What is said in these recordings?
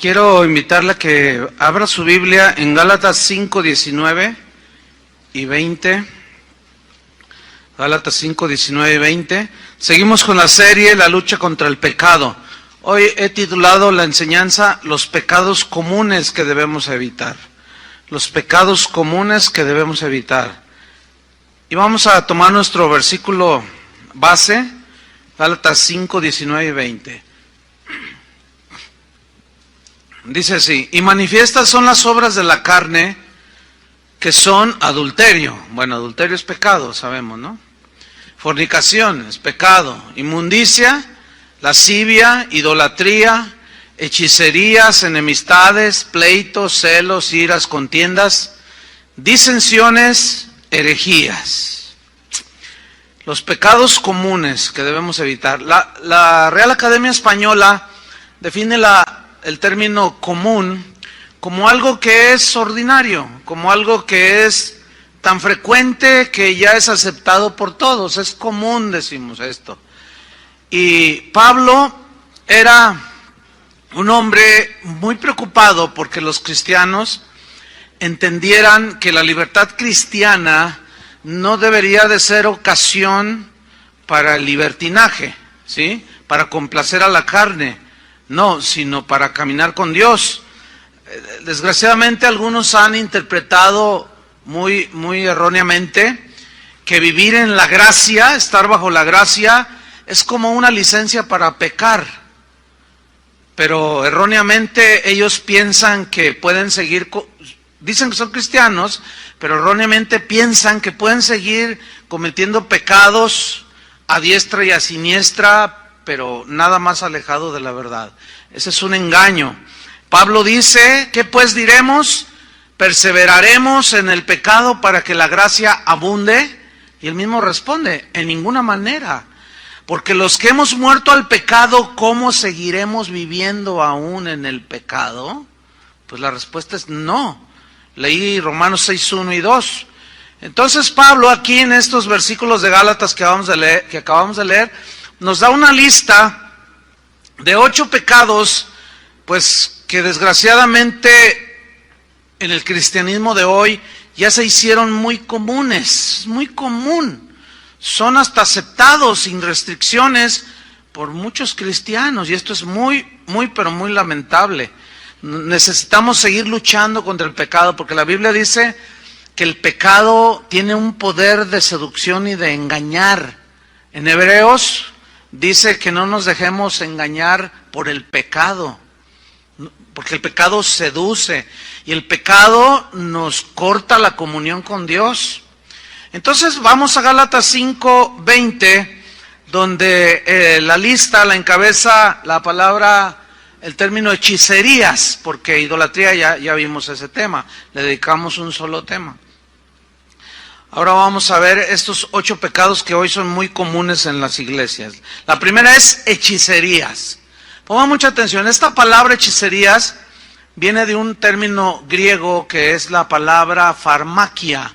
Quiero invitarla a que abra su Biblia en Gálatas 5, 19 y 20. Gálatas 5, 19 y 20. Seguimos con la serie La lucha contra el pecado. Hoy he titulado la enseñanza Los pecados comunes que debemos evitar. Los pecados comunes que debemos evitar. Y vamos a tomar nuestro versículo base, Gálatas 5, 19 y 20. Dice así: y manifiestas son las obras de la carne, que son adulterio. Bueno, adulterio es pecado, sabemos, ¿no? Fornicación es pecado. Inmundicia, lascivia, idolatría, hechicerías, enemistades, pleitos, celos, iras, contiendas, disensiones, herejías. Los pecados comunes que debemos evitar. La Real Academia Española define el término común como algo que es ordinario, como algo que es tan frecuente que ya es aceptado por todos. Es común, decimos esto. Y Pablo era un hombre muy preocupado porque los cristianos entendieran que la libertad cristiana no debería de ser ocasión para el libertinaje, ¿sí? Para complacer a la carne. No, sino para caminar con Dios. Desgraciadamente algunos han interpretado muy erróneamente que vivir en la gracia, estar bajo la gracia, es como una licencia para pecar. Pero erróneamente ellos piensan que pueden seguir, dicen que son cristianos, pero erróneamente piensan que pueden seguir cometiendo pecados a diestra y a siniestra, pero nada más alejado de la verdad. Ese es un engaño. Pablo dice: ¿qué pues diremos? ¿Perseveraremos en el pecado para que la gracia abunde? Y él mismo responde: en ninguna manera. Porque los que hemos muerto al pecado, ¿cómo seguiremos viviendo aún en el pecado? Pues la respuesta es no. Leí Romanos 6, 1 y 2. Entonces Pablo aquí en estos versículos de Gálatas que acabamos de leer, nos da una lista de 8 pecados, pues que desgraciadamente en el cristianismo de hoy ya se hicieron muy comunes, muy común. Son hasta aceptados sin restricciones por muchos cristianos, y esto es pero muy lamentable. Necesitamos seguir luchando contra el pecado, porque la Biblia dice que el pecado tiene un poder de seducción y de engañar. En Hebreos dice que no nos dejemos engañar por el pecado, porque el pecado seduce y el pecado nos corta la comunión con Dios. Entonces vamos a Gálatas 5, 20, donde la lista la encabeza el término hechicerías, porque idolatría ya vimos ese tema, le dedicamos un solo tema. Ahora vamos a ver estos 8 pecados que hoy son muy comunes en las iglesias. La primera es hechicerías. Pongan mucha atención, esta palabra hechicerías viene de un término griego que es la palabra farmakia,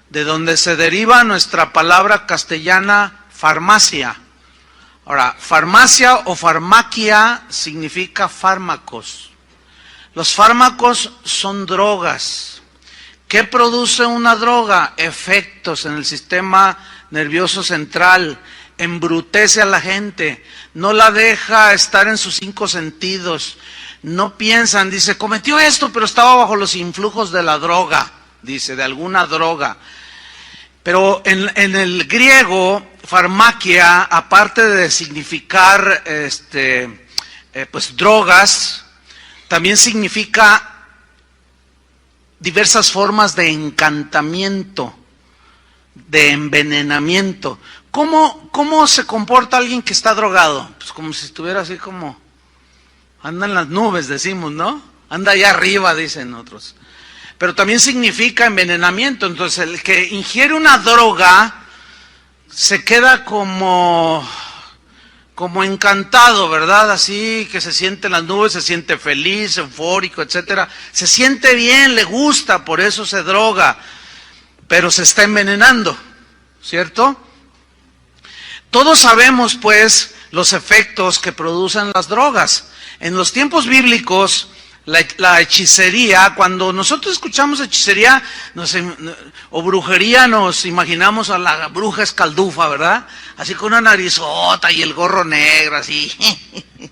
de donde se deriva nuestra palabra castellana farmacia. Ahora, farmacia o farmaquia significa fármacos. Los fármacos son drogas. ¿Qué produce una droga? Efectos en el sistema nervioso central, embrutece a la gente, no la deja estar en sus 5 sentidos, no piensan, dice, cometió esto, pero estaba bajo los influjos de la droga, dice, de alguna droga. Pero en el griego, farmaquia, aparte de significar pues drogas, también significa diversas formas de encantamiento, de envenenamiento. ¿Cómo se comporta alguien que está drogado? Pues como si estuviera así como, anda en las nubes, decimos, ¿no? Anda allá arriba, dicen otros. Pero también significa envenenamiento. Entonces el que ingiere una droga se queda como encantado, ¿verdad? Así que se siente en las nubes, se siente feliz, eufórico, etcétera. Se siente bien, le gusta, por eso se droga, pero se está envenenando, ¿cierto? Todos sabemos, pues, los efectos que producen las drogas. En los tiempos bíblicos La hechicería, cuando nosotros escuchamos hechicería o brujería, nos imaginamos a la bruja escaldufa, ¿verdad? Así con una narizota y el gorro negro, así,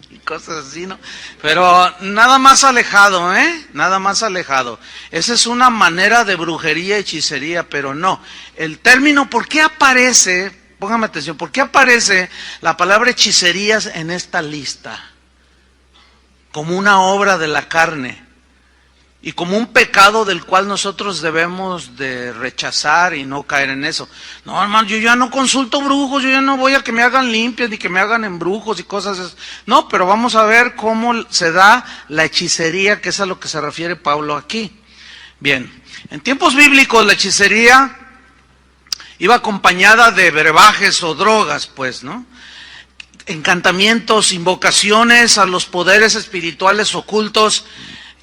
y cosas así, ¿no? Pero nada más alejado, nada más alejado. Esa es una manera de brujería, hechicería, pero no. El término, ¿por qué aparece, póngame atención, por qué aparece la palabra hechicerías en esta lista? Como una obra de la carne y como un pecado del cual nosotros debemos de rechazar y no caer en eso. No, hermano, yo ya no consulto brujos, yo ya no voy a que me hagan limpias ni que me hagan embrujos y cosas así. No, pero vamos a ver cómo se da la hechicería, que es a lo que se refiere Pablo aquí. Bien, en tiempos bíblicos la hechicería iba acompañada de brebajes o drogas, pues, ¿no? Encantamientos, invocaciones a los poderes espirituales ocultos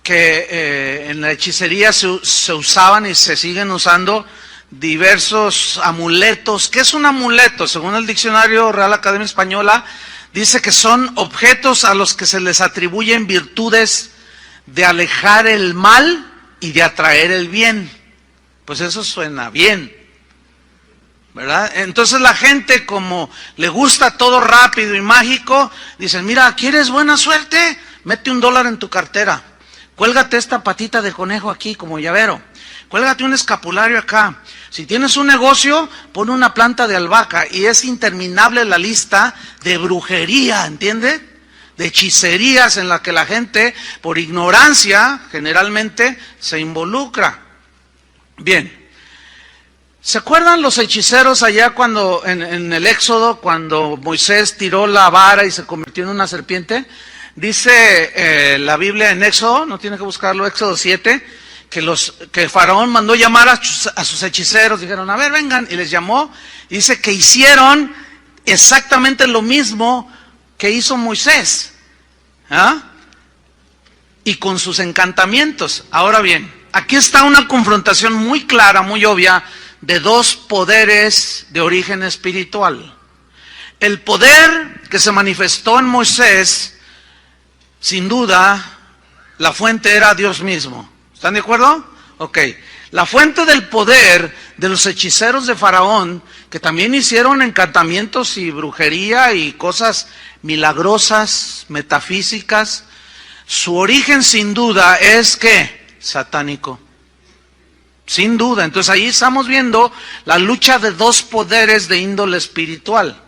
que en la hechicería se usaban y se siguen usando diversos amuletos. ¿Qué es un amuleto? Según el diccionario Real Academia Española, dice que son objetos a los que se les atribuyen virtudes de alejar el mal y de atraer el bien. Pues eso suena bien, ¿verdad? Entonces la gente, como le gusta todo rápido y mágico, dicen, mira, ¿quieres buena suerte? Mete $1 en tu cartera, cuélgate esta patita de conejo aquí como llavero, cuélgate un escapulario acá. Si tienes un negocio, pon una planta de albahaca, y es interminable la lista de brujería, ¿entiende? De hechicerías en la que la gente, por ignorancia, generalmente se involucra. Bien. ¿Se acuerdan los hechiceros allá cuando, en el Éxodo, cuando Moisés tiró la vara y se convirtió en una serpiente? Dice la Biblia en Éxodo, no tiene que buscarlo, Éxodo 7, que Faraón mandó llamar a sus hechiceros, dijeron, a ver, vengan, y les llamó, y dice que hicieron exactamente lo mismo que hizo Moisés, ¿ah? Y con sus encantamientos. Ahora bien, aquí está una confrontación muy clara, muy obvia, de dos poderes de origen espiritual. El poder que se manifestó en Moisés, sin duda, la fuente era Dios mismo. ¿Están de acuerdo? Ok. La fuente del poder de los hechiceros de Faraón, que también hicieron encantamientos y brujería y cosas milagrosas, metafísicas, su origen sin duda es ¿qué? Satánico. Sin duda. Entonces ahí estamos viendo la lucha de dos poderes de índole espiritual.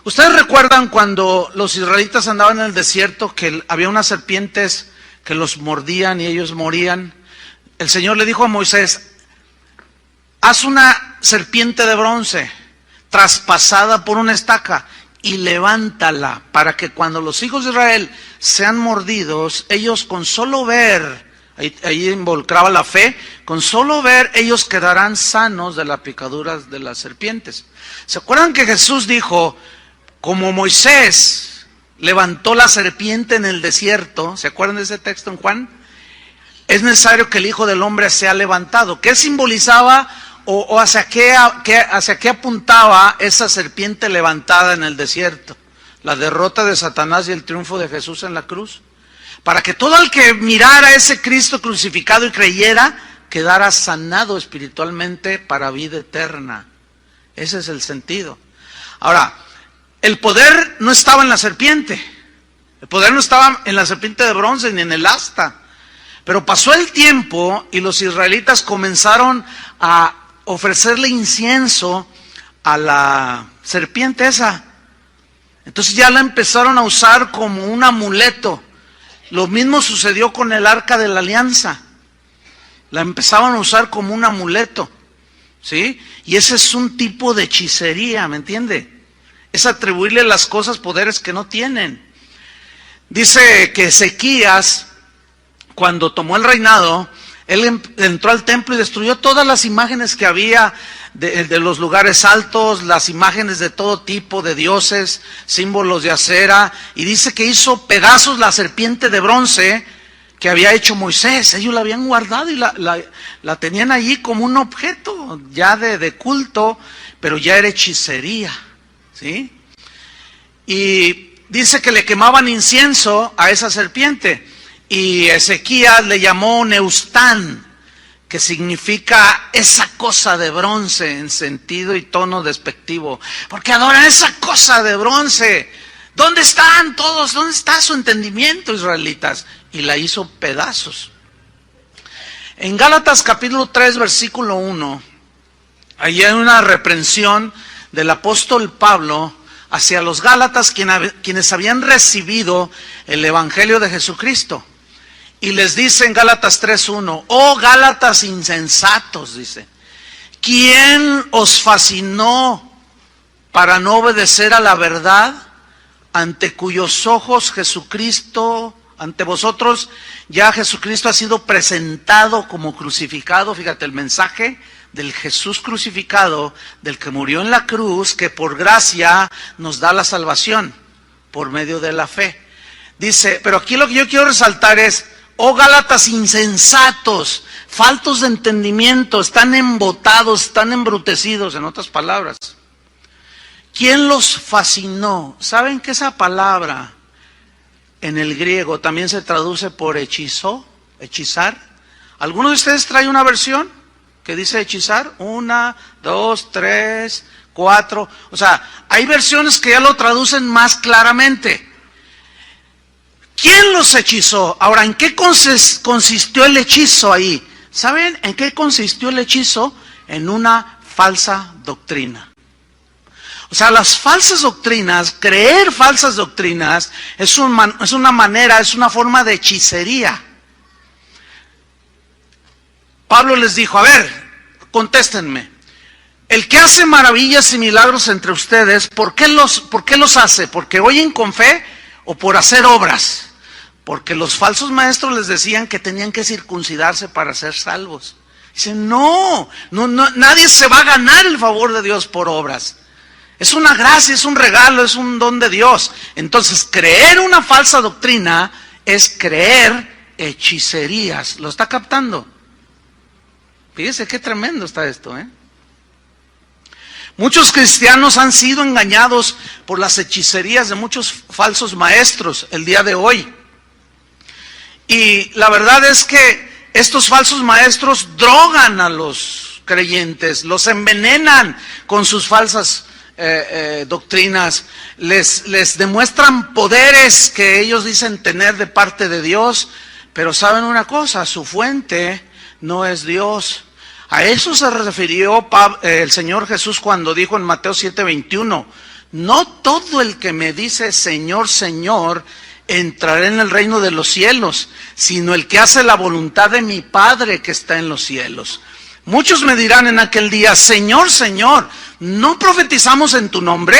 ¿Ustedes recuerdan cuando los israelitas andaban en el desierto que había unas serpientes que los mordían y ellos morían? El Señor le dijo a Moisés, haz una serpiente de bronce traspasada por una estaca y levántala para que cuando los hijos de Israel sean mordidos, ellos con solo ver, ahí involucraba la fe, con solo ver ellos quedarán sanos de las picaduras de las serpientes. ¿Se acuerdan que Jesús dijo, como Moisés levantó la serpiente en el desierto? ¿Se acuerdan de ese texto en Juan? Es necesario que el Hijo del Hombre sea levantado. ¿Qué simbolizaba o hacia qué apuntaba esa serpiente levantada en el desierto? La derrota de Satanás y el triunfo de Jesús en la cruz. Para que todo el que mirara a ese Cristo crucificado y creyera, quedara sanado espiritualmente para vida eterna. Ese es el sentido. Ahora, el poder no estaba en la serpiente. El poder no estaba en la serpiente de bronce ni en el asta. Pero pasó el tiempo y los israelitas comenzaron a ofrecerle incienso a la serpiente esa. Entonces ya la empezaron a usar como un amuleto. Lo mismo sucedió con el Arca de la Alianza. La empezaban a usar como un amuleto, ¿sí? Y ese es un tipo de hechicería, ¿me entiende? Es atribuirle a las cosas poderes que no tienen. Dice que Ezequías, cuando tomó el reinado, él entró al templo y destruyó todas las imágenes que había de los lugares altos, las imágenes de todo tipo de dioses, símbolos de acera, y dice que hizo pedazos la serpiente de bronce que había hecho Moisés. Ellos la habían guardado y la tenían allí como un objeto ya de culto, pero ya era hechicería, ¿sí? Y dice que le quemaban incienso a esa serpiente. Y Ezequías le llamó Neustán, que significa esa cosa de bronce en sentido y tono despectivo, porque adoran esa cosa de bronce. ¿Dónde están todos? ¿Dónde está su entendimiento, israelitas? Y la hizo pedazos. En Gálatas capítulo 3, versículo 1, ahí hay una reprensión del apóstol Pablo hacia los Gálatas, quienes habían recibido el evangelio de Jesucristo. Y les dice en Gálatas 3:1, oh Gálatas insensatos, dice, ¿quién os fascinó para no obedecer a la verdad, ante cuyos ojos Jesucristo, ante vosotros ya Jesucristo ha sido presentado como crucificado? Fíjate el mensaje del Jesús crucificado, del que murió en la cruz, que por gracia nos da la salvación por medio de la fe. Dice, pero aquí lo que yo quiero resaltar es, oh Gálatas insensatos, faltos de entendimiento, están embotados, están embrutecidos, en otras palabras. ¿Quién los fascinó? ¿Saben que esa palabra en el griego también se traduce por hechizó, hechizar? ¿Alguno de ustedes trae una versión que dice hechizar? 1, 2, 3, 4. O sea, hay versiones que ya lo traducen más claramente. ¿Quién los hechizó? Ahora, ¿en qué consistió el hechizo ahí? ¿Saben en qué consistió el hechizo? En una falsa doctrina. O sea, las falsas doctrinas, creer falsas doctrinas, es una manera, es una forma de hechicería. Pablo les dijo, a ver, contéstenme. El que hace maravillas y milagros entre ustedes, ¿por qué los hace? ¿Porque oyen con fe o por hacer obras? Porque los falsos maestros les decían que tenían que circuncidarse para ser salvos. Dicen, no, nadie se va a ganar el favor de Dios por obras. Es una gracia, es un regalo, es un don de Dios. Entonces, creer una falsa doctrina es creer hechicerías. ¿Lo está captando? Fíjese qué tremendo está esto, ¿eh? Muchos cristianos han sido engañados por las hechicerías de muchos falsos maestros el día de hoy. Y la verdad es que estos falsos maestros drogan a los creyentes, los envenenan con sus falsas doctrinas, les demuestran poderes que ellos dicen tener de parte de Dios, pero saben una cosa, su fuente no es Dios. A eso se refirió el Señor Jesús cuando dijo en Mateo 7:21, no todo el que me dice Señor, Señor, entrará en el reino de los cielos, sino el que hace la voluntad de mi Padre que está en los cielos. Muchos me dirán en aquel día, Señor, Señor, ¿no profetizamos en tu nombre?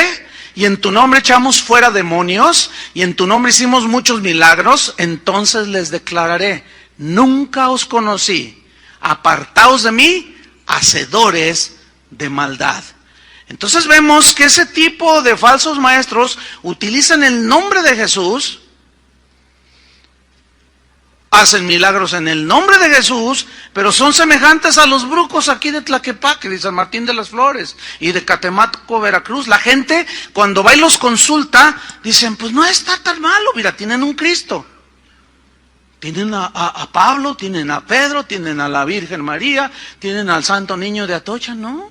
Y en tu nombre echamos fuera demonios, y en tu nombre hicimos muchos milagros. Entonces les declararé, nunca os conocí, apartaos de mí, hacedores de maldad. Entonces vemos que ese tipo de falsos maestros utilizan el nombre de Jesús, hacen milagros en el nombre de Jesús, pero son semejantes a los brucos aquí de Tlaquepaque, de San Martín de las Flores y de Catemaco, Veracruz. La gente cuando va y los consulta, dicen, pues no está tan malo, mira, tienen un Cristo. Tienen a Pablo, tienen a Pedro, tienen a la Virgen María, tienen al Santo Niño de Atocha. No,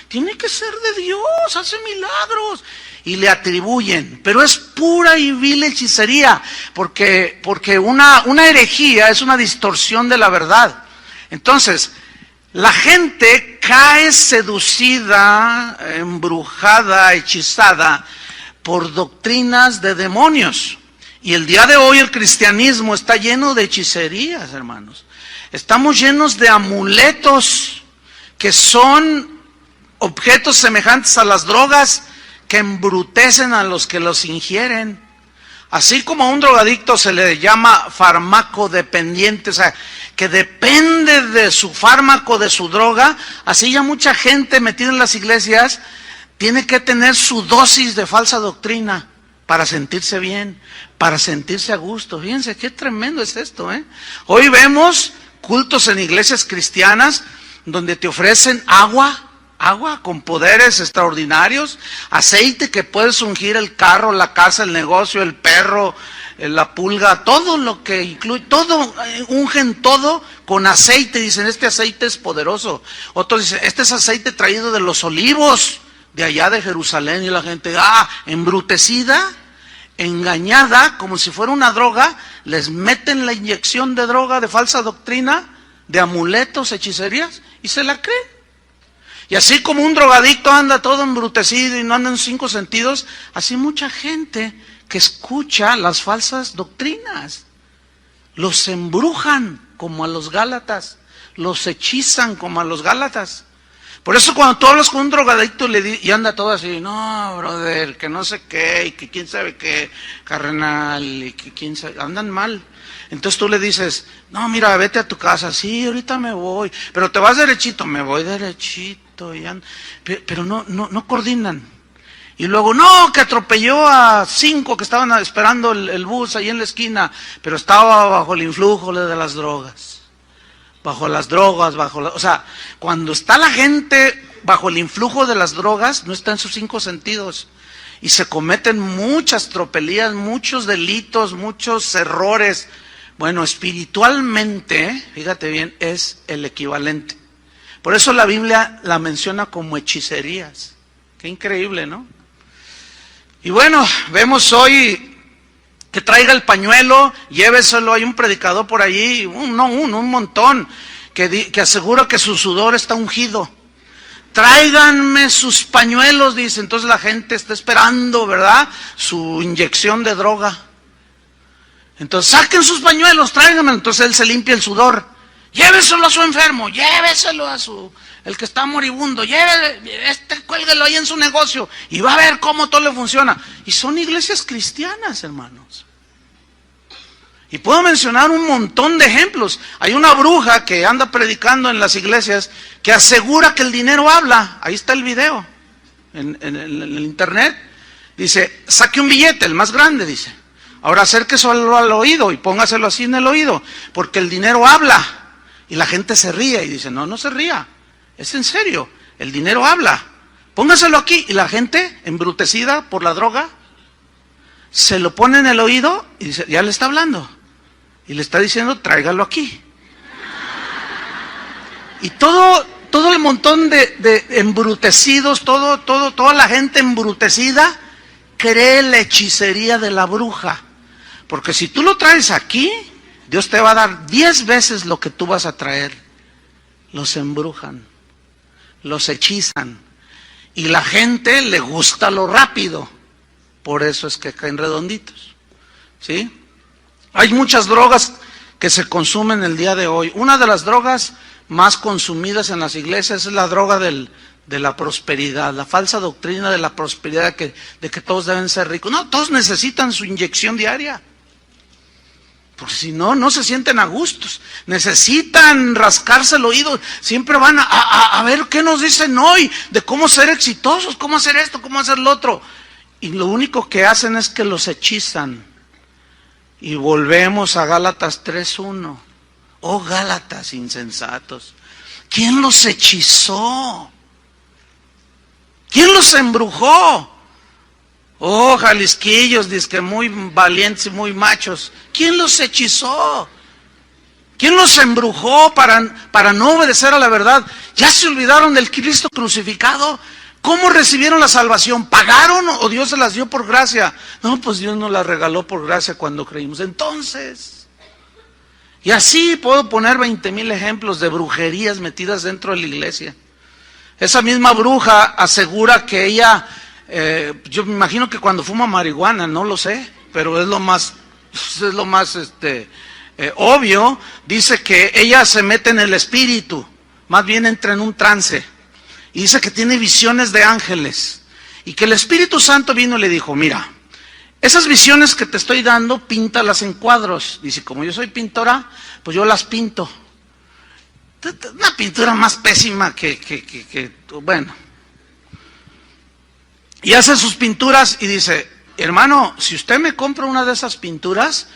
tiene que ser de Dios, hace milagros. Y le atribuyen, pero es pura y vil hechicería, porque una herejía es una distorsión de la verdad. Entonces, la gente cae seducida, embrujada, hechizada por doctrinas de demonios. Y el día de hoy el cristianismo está lleno de hechicerías, hermanos. Estamos llenos de amuletos que son objetos semejantes a las drogas que embrutecen a los que los ingieren. Así como a un drogadicto se le llama farmacodependiente, o sea, que depende de su fármaco, de su droga, así ya mucha gente metida en las iglesias tiene que tener su dosis de falsa doctrina para sentirse bien, para sentirse a gusto. Fíjense qué tremendo es esto, ¿eh? Hoy vemos cultos en iglesias cristianas donde te ofrecen agua con poderes extraordinarios, aceite que puedes ungir el carro, la casa, el negocio, el perro, la pulga, todo lo que incluye, todo, ungen todo con aceite, dicen, este aceite es poderoso. Otros dicen, este es aceite traído de los olivos, de allá de Jerusalén, y la gente, embrutecida, engañada, como si fuera una droga, les meten la inyección de droga, de falsa doctrina, de amuletos, hechicerías, y se la creen. Y así como un drogadicto anda todo embrutecido y no anda en 5 sentidos, así mucha gente que escucha las falsas doctrinas, los embrujan como a los Gálatas, los hechizan como a los Gálatas. Por eso cuando tú hablas con un drogadicto y anda todo así, no, brother, que no sé qué, y que quién sabe qué, carnal, y que quién sabe, andan mal. Entonces tú le dices, no, mira, vete a tu casa, sí, ahorita me voy, pero te vas derechito, me voy derechito, pero no coordinan. Y luego, no, que atropelló a 5 que estaban esperando el bus ahí en la esquina, pero estaba bajo el influjo de las drogas. Bajo las drogas, o sea, cuando está la gente bajo el influjo de las drogas, no está en sus 5 sentidos. Y se cometen muchas tropelías, muchos delitos, muchos errores. Bueno, espiritualmente, fíjate bien, es el equivalente. Por eso la Biblia la menciona como hechicerías. Qué increíble, ¿no? Y bueno, vemos hoy que traiga el pañuelo, lléveselo, hay un predicador por allí, un montón, que asegura que su sudor está ungido. Tráiganme sus pañuelos, dice. Entonces la gente está esperando, ¿verdad?, su inyección de droga. Entonces saquen sus pañuelos, tráiganme. Entonces él se limpia el sudor. Lléveselo a su enfermo, lléveselo a el que está moribundo, cuélguelo ahí en su negocio y va a ver cómo todo le funciona. Y son iglesias cristianas, hermanos. Y puedo mencionar un montón de ejemplos. Hay una bruja que anda predicando en las iglesias que asegura que el dinero habla. Ahí está el video en el internet. Dice, saque un billete, el más grande, dice. Ahora acérqueselo al oído y póngaselo así en el oído, porque el dinero habla. Y la gente se ríe y dice, no se ría, es en serio, el dinero habla. Póngaselo aquí. Y la gente, embrutecida por la droga, se lo pone en el oído y dice, ya le está hablando. Y le está diciendo, tráigalo aquí. Y todo el montón de embrutecidos, toda la gente embrutecida cree la hechicería de la bruja. Porque si tú lo traes aquí, Dios te va a dar 10 veces lo que tú vas a traer. Los embrujan, los hechizan. Y la gente le gusta lo rápido. Por eso es que caen redonditos. ¿Sí? Hay muchas drogas que se consumen el día de hoy. Una de las drogas más consumidas en las iglesias es la droga de la prosperidad, la falsa doctrina de la prosperidad, de que todos deben ser ricos. No, todos necesitan su inyección diaria. Porque si no, no se sienten a gustos. Necesitan rascarse el oído. Siempre van a ver qué nos dicen hoy, de cómo ser exitosos, cómo hacer esto, cómo hacer lo otro. Y lo único que hacen es que los hechizan. Y volvemos a Gálatas 3:1. Oh, Gálatas insensatos. ¿Quién los hechizó? ¿Quién los embrujó? Oh, jalisquillos, dizque muy valientes y muy machos. ¿Quién los hechizó? ¿Quién los embrujó para no obedecer a la verdad? ¿Ya se olvidaron del Cristo crucificado? ¿Cómo recibieron la salvación? ¿Pagaron o Dios se las dio por gracia? No, pues Dios nos las regaló por gracia cuando creímos. Entonces, y así puedo poner 20,000 ejemplos de brujerías metidas dentro de la iglesia. Esa misma bruja asegura que ella, yo me imagino que cuando fuma marihuana, no lo sé, pero es lo más obvio, dice que ella se mete en el espíritu, más bien entra en un trance. Y dice que tiene visiones de ángeles. Y que el Espíritu Santo vino y le dijo, mira, esas visiones que te estoy dando, píntalas en cuadros. Dice, como yo soy pintora, pues yo las pinto. Una pintura más pésima que bueno. Y hace sus pinturas y dice, hermano, si usted me compra una de esas pinturas,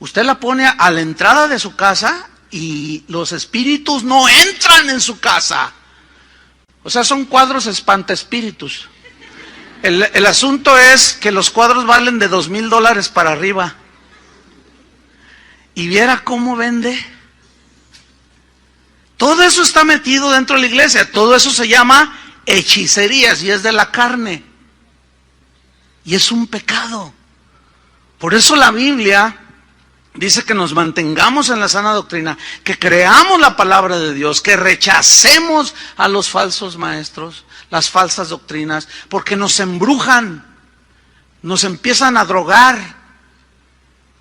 usted la pone a la entrada de su casa y los espíritus no entran en su casa. O sea, son cuadros espantaespíritus. El asunto es que los cuadros valen de $2,000 para arriba. y viera cómo vende. Todo eso está metido dentro de la iglesia. Todo eso se llama hechicerías y es de la carne. Y es un pecado. Por eso la Biblia dice que nos mantengamos en la sana doctrina, que creamos la palabra de Dios, que rechacemos a los falsos maestros, las falsas doctrinas, porque nos embrujan, nos empiezan a drogar.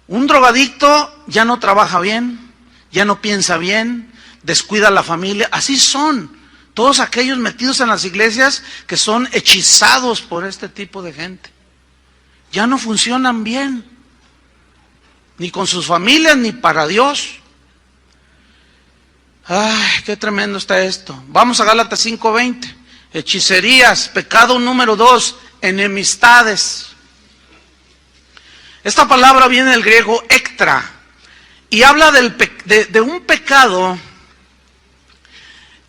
Un drogadicto ya no trabaja bien, ya no piensa bien, descuida a la familia. Así son todos aquellos metidos en las iglesias que son hechizados por este tipo de gente. Ya no funcionan bien, ni con sus familias, ni para Dios. Ay, qué tremendo está esto. Vamos a Gálatas 5:20. Hechicerías, pecado número 2, enemistades. Esta palabra viene del griego ektra y habla de un pecado,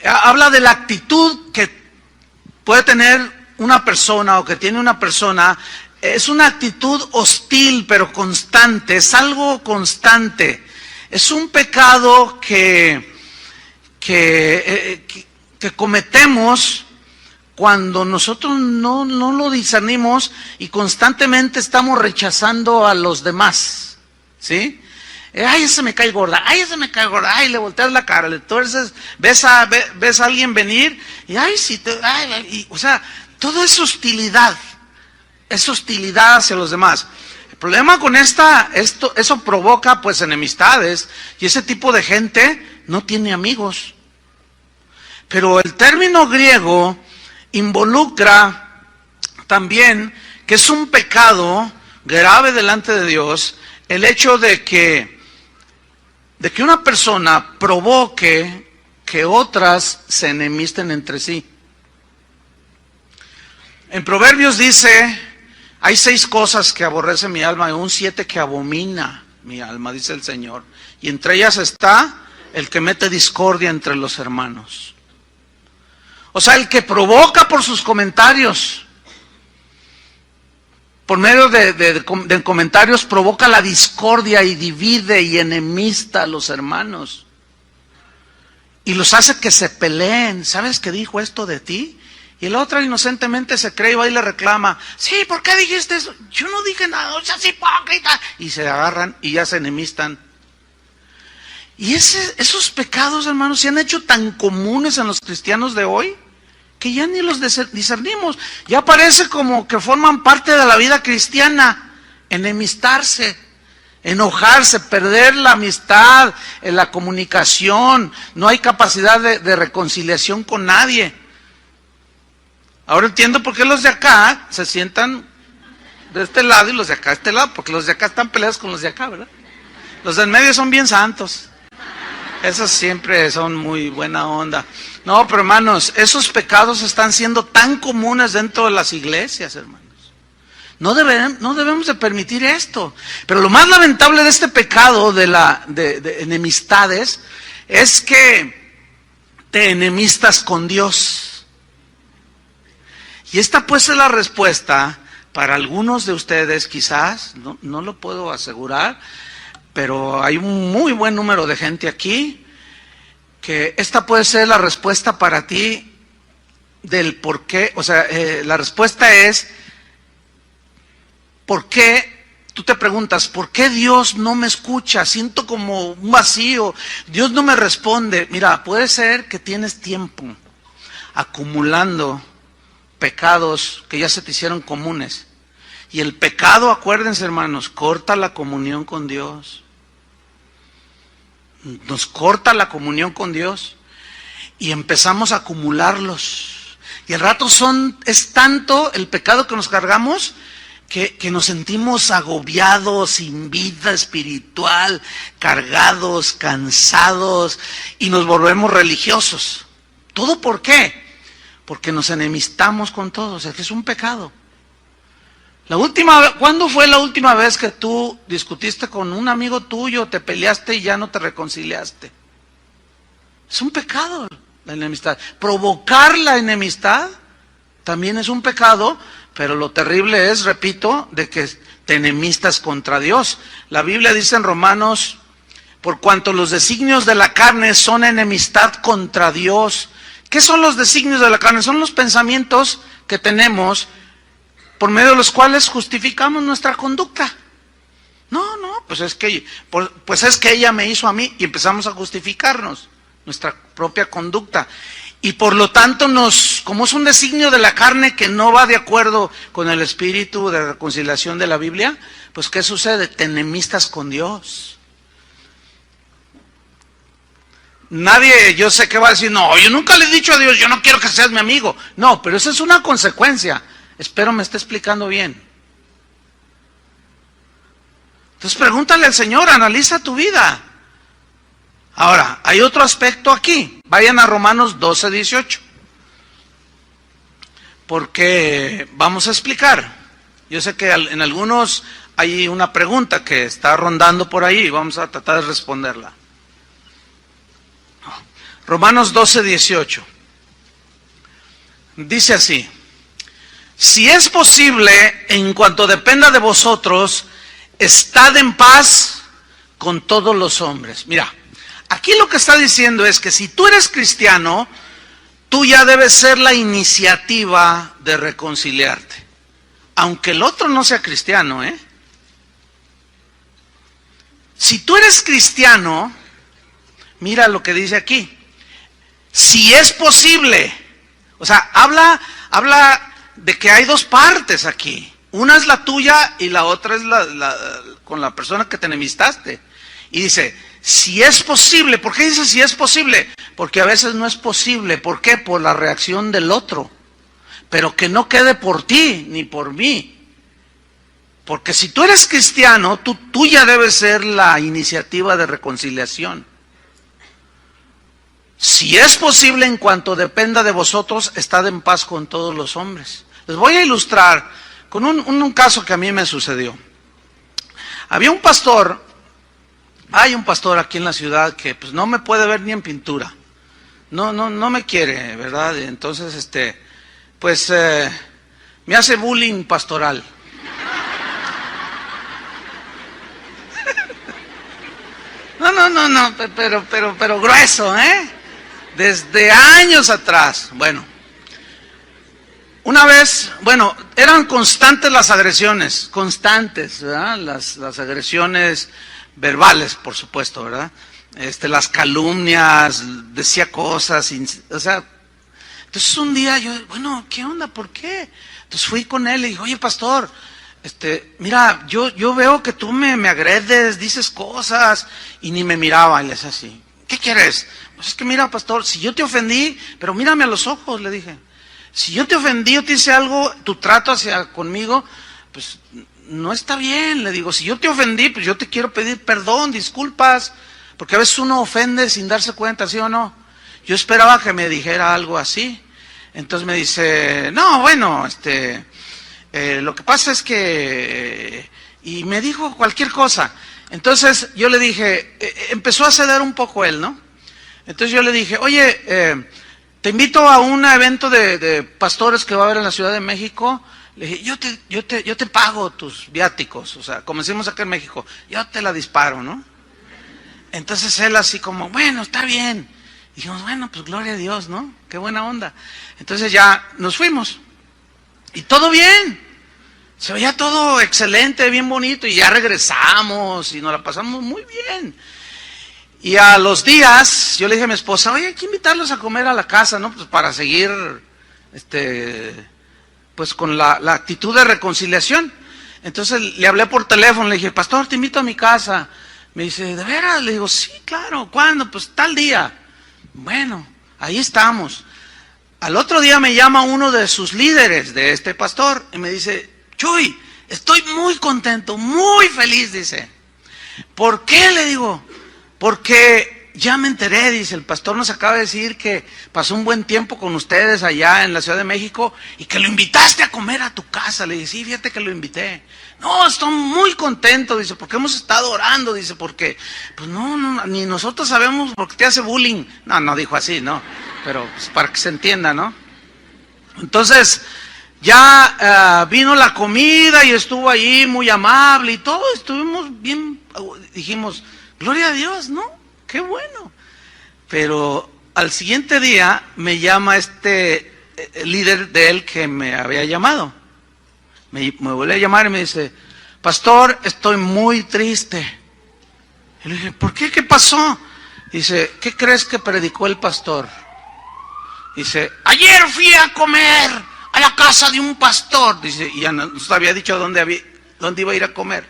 habla de la actitud que puede tener una persona o que tiene una persona. Es una actitud hostil pero constante, es algo constante. Es un pecado que cometemos cuando nosotros no lo discernimos y constantemente estamos rechazando a los demás, ¿sí? Ay, ese me cae gorda, ay, ese me cae gorda, ay, le volteas la cara, le tuerces, ves a alguien venir y ay, sí, o sea, todo es hostilidad hacia los demás. El problema con eso provoca pues enemistades y ese tipo de gente no tiene amigos. Pero el término griego involucra también que es un pecado grave delante de Dios el hecho de que una persona provoque que otras se enemisten entre sí. En Proverbios dice, hay 6 cosas que aborrece mi alma y un 7 que abomina mi alma, dice el Señor. Y entre ellas está el que mete discordia entre los hermanos. O sea, el que provoca por sus comentarios, por medio de comentarios provoca la discordia y divide y enemista a los hermanos. Y los hace que se peleen. ¿Sabes que dijo esto de ti? Y la otra inocentemente se cree y va y le reclama. Sí, ¿por qué dijiste eso? Yo no dije nada, no seas hipócrita. Y se agarran y ya se enemistan. Y esos pecados, hermanos, se han hecho tan comunes en los cristianos de hoy que ya ni los discernimos. Ya parece como que forman parte de la vida cristiana. Enemistarse, enojarse, perder la amistad, la comunicación. No hay capacidad de reconciliación con nadie. Ahora entiendo por qué los de acá se sientan de este lado y los de acá de este lado, porque los de acá están peleados con los de acá, ¿verdad? Los del medio son bien santos. Esos siempre son muy buena onda. No, pero hermanos, esos pecados están siendo tan comunes dentro de las iglesias, hermanos. No debemos de permitir esto. Pero lo más lamentable de este pecado de enemistades es que te enemistas con Dios. Y esta pues es la respuesta para algunos de ustedes, quizás, no lo puedo asegurar, pero hay un muy buen número de gente aquí, que esta puede ser la respuesta para ti del por qué. O sea, la respuesta es, ¿por qué? Tú te preguntas, ¿por qué Dios no me escucha? Siento como un vacío, Dios no me responde. Mira, puede ser que tienes tiempo acumulando pecados que ya se te hicieron comunes. Y el pecado, acuérdense hermanos, corta la comunión con Dios. Nos corta la comunión con Dios. Y empezamos a acumularlos. Y al rato es tanto el pecado que nos cargamos que nos sentimos agobiados, sin vida espiritual, cargados, cansados, y nos volvemos religiosos. ¿Todo por qué? Porque nos enemistamos con todos. Es que es un pecado. ¿Cuándo fue la última vez que tú discutiste con un amigo tuyo, te peleaste y ya no te reconciliaste? Es un pecado la enemistad. Provocar la enemistad también es un pecado, pero lo terrible es, repito, de que te enemistas contra Dios. La Biblia dice en Romanos por cuanto los designios de la carne son enemistad contra Dios. ¿Qué son los designios de la carne? Son los pensamientos que tenemos por medio de los cuales justificamos nuestra conducta. No, pues es que ella me hizo a mí, y empezamos a justificarnos nuestra propia conducta. Y por lo tanto, como es un designio de la carne que no va de acuerdo con el espíritu de reconciliación de la Biblia, pues ¿qué sucede? Te enemistas con Dios. Nadie, yo sé que va a decir, no, yo nunca le he dicho a Dios, yo no quiero que seas mi amigo. No, pero esa es una consecuencia. Espero me esté explicando bien. Entonces pregúntale al Señor, analiza tu vida. Ahora, hay otro aspecto aquí. Vayan a Romanos 12:18. Porque vamos a explicar. Yo sé que en algunos hay una pregunta que está rondando por ahí y vamos a tratar de responderla. Romanos 12:18. Dice así: si es posible, en cuanto dependa de vosotros, estad en paz con todos los hombres. Mira, aquí lo que está diciendo es que si tú eres cristiano, tú ya debes ser la iniciativa de reconciliarte. Aunque el otro no sea cristiano, ¿eh? Si tú eres cristiano, mira lo que dice aquí. Si es posible, o sea, habla de que hay dos partes aquí. Una es la tuya y la otra es con la persona que te enemistaste. Y dice, si es posible. ¿Por qué dice si es posible? Porque a veces no es posible. ¿Por qué? Por la reacción del otro. Pero que no quede por ti ni por mí. Porque si tú eres cristiano, tú ya debes ser la iniciativa de reconciliación. Si es posible, en cuanto dependa de vosotros, estad en paz con todos los hombres. Les voy a ilustrar con un caso que a mí me sucedió. Había un pastor, hay un pastor aquí en la ciudad que pues no me puede ver ni en pintura. No me quiere, ¿verdad? Entonces, pues me hace bullying pastoral. No, pero grueso, ¿eh? Desde años atrás. Bueno, una vez, eran constantes las agresiones, constantes, ¿verdad? Las agresiones verbales, por supuesto, ¿verdad? Las calumnias, decía cosas, o sea, entonces un día yo, ¿qué onda? ¿Por qué? Entonces fui con él y dije, oye, pastor, mira, yo veo que tú me agredes, dices cosas, y ni me miraba, y le decía así, ¿qué quieres? Pues es que mira, pastor, si yo te ofendí, pero mírame a los ojos, le dije. Si yo te ofendí, yo te hice algo, tu trato conmigo, pues no está bien, le digo. Si yo te ofendí, pues yo te quiero pedir perdón, disculpas, porque a veces uno ofende sin darse cuenta, ¿sí o no? Yo esperaba que me dijera algo así. Entonces me dice, no, lo que pasa es que... y me dijo cualquier cosa. Entonces yo le dije, empezó a ceder un poco él, ¿no? Entonces yo le dije, oye, te invito a un evento de pastores que va a haber en la Ciudad de México. Le dije, yo te pago tus viáticos, o sea, como decimos acá en México, yo te la disparo, ¿no? Entonces él así como, bueno, está bien. Y dijimos, pues gloria a Dios, ¿no? Qué buena onda. Entonces ya nos fuimos. Y todo bien. Se veía todo excelente, bien bonito, y ya regresamos y nos la pasamos muy bien. Y a los días, yo le dije a mi esposa, oye, hay que invitarlos a comer a la casa, ¿no? Pues para seguir, pues con la actitud de reconciliación. Entonces le hablé por teléfono, le dije, pastor, te invito a mi casa. Me dice, ¿de veras? Le digo, sí, claro, ¿cuándo? Pues tal día. Bueno, ahí estamos. Al otro día me llama uno de sus líderes de este pastor y me dice, Chuy, estoy muy contento, muy feliz, dice. ¿Por qué? Le digo, porque ya me enteré, dice, el pastor nos acaba de decir que pasó un buen tiempo con ustedes allá en la Ciudad de México y que lo invitaste a comer a tu casa. Le dije, sí, fíjate que lo invité. No, estoy muy contento, dice, porque hemos estado orando, dice, porque, pues no, ni nosotros sabemos por qué te hace bullying. No dijo así, no, pero pues, para que se entienda, ¿no? Entonces, ya vino la comida y estuvo ahí muy amable y todo, estuvimos bien, dijimos, Gloria a Dios, ¿no? Qué bueno. Pero al siguiente día me llama líder de él que me había llamado. Me vuelve a llamar y me dice, pastor, estoy muy triste. Y le dije, ¿por qué? ¿Qué pasó? Dice, ¿qué crees que predicó el pastor? Dice, ayer fui a comer a la casa de un pastor. Dice, y ya nos había dicho dónde iba a ir a comer.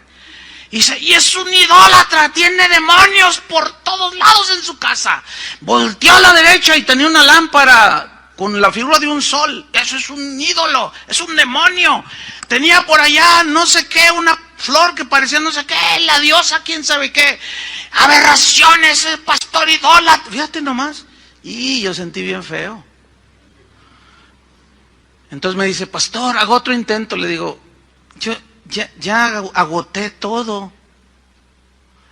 Dice, y es un idólatra, tiene demonios por todos lados en su casa. Volteó a la derecha y tenía una lámpara con la figura de un sol. Eso es un ídolo, es un demonio. Tenía por allá no sé qué, una flor que parecía no sé qué, la diosa, quién sabe qué. Aberraciones, el pastor idólatra. Fíjate nomás. Y yo sentí bien feo. Entonces me dice, pastor, hago otro intento. Le digo, yo ya agoté todo.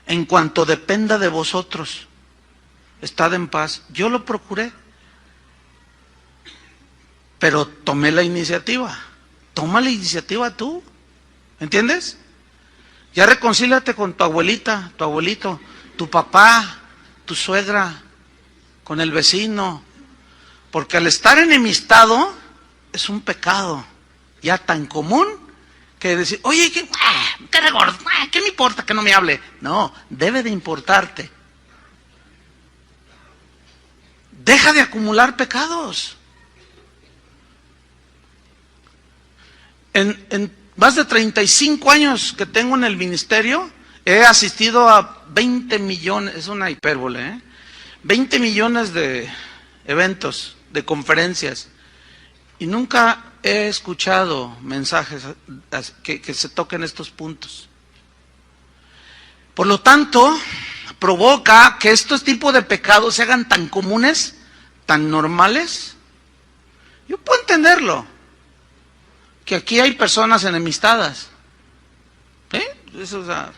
En cuanto dependa de vosotros, estad en paz. Yo lo procuré, pero tomé la iniciativa. Toma la iniciativa tú, ¿entiendes? Ya reconcíliate con tu abuelita, tu abuelito, tu papá, tu suegra, con el vecino, porque al estar enemistado es un pecado ya tan común que decir, oye, ¿qué regordo? ¿Qué me importa que no me hable? No, debe de importarte. Deja de acumular pecados. En más de 35 años que tengo en el ministerio, he asistido a 20 millones, es una hipérbole, 20 millones de eventos, de conferencias, y nunca he escuchado mensajes que se toquen estos puntos. Por lo tanto, provoca que estos tipos de pecados se hagan tan comunes, tan normales. Yo puedo entenderlo, que aquí hay personas enemistadas, eso, o sea,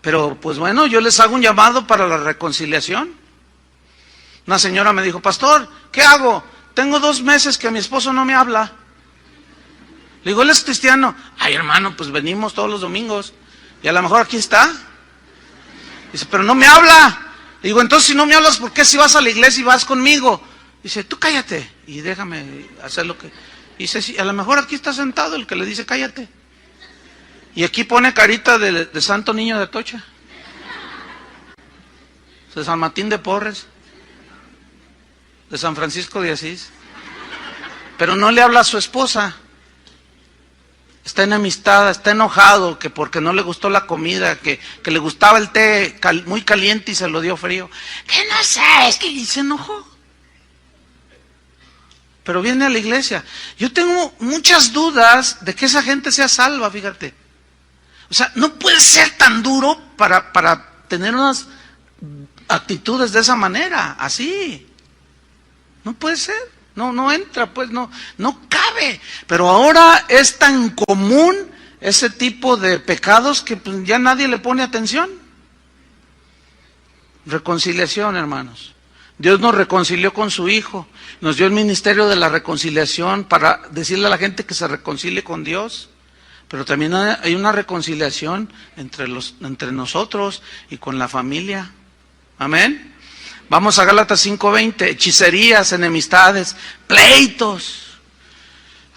pero pues bueno, yo les hago un llamado para la reconciliación. Una señora me dijo, pastor, ¿qué hago? Tengo 2 meses que mi esposo no me habla. Le digo, ¿él es cristiano? Ay, hermano, pues venimos todos los domingos y a lo mejor aquí está. Dice, pero no me habla. Le digo, entonces si no me hablas, ¿por qué si vas a la iglesia y vas conmigo? Dice, tú cállate y déjame hacer lo que... Dice, sí, a lo mejor aquí está sentado el que le dice cállate. Y aquí pone carita de Santo Niño de Atocha, de San Martín de Porres, de San Francisco de Asís. Pero no le habla a su esposa. Está enemistada, está enojado, que porque no le gustó la comida, que le gustaba el té muy caliente y se lo dio frío. Que no sé, es que se enojó. Pero viene a la iglesia. Yo tengo muchas dudas de que esa gente sea salva, fíjate. O sea, no puede ser tan duro para tener unas actitudes de esa manera, así. No puede ser, no entra, pues no cabe. Pero ahora es tan común ese tipo de pecados que pues, ya nadie le pone atención. Reconciliación, hermanos. Dios nos reconcilió con su Hijo, nos dio el ministerio de la reconciliación para decirle a la gente que se reconcilie con Dios, pero también hay una reconciliación entre nosotros y con la familia. Amén. Vamos a Gálatas 5:20, hechicerías, enemistades, pleitos.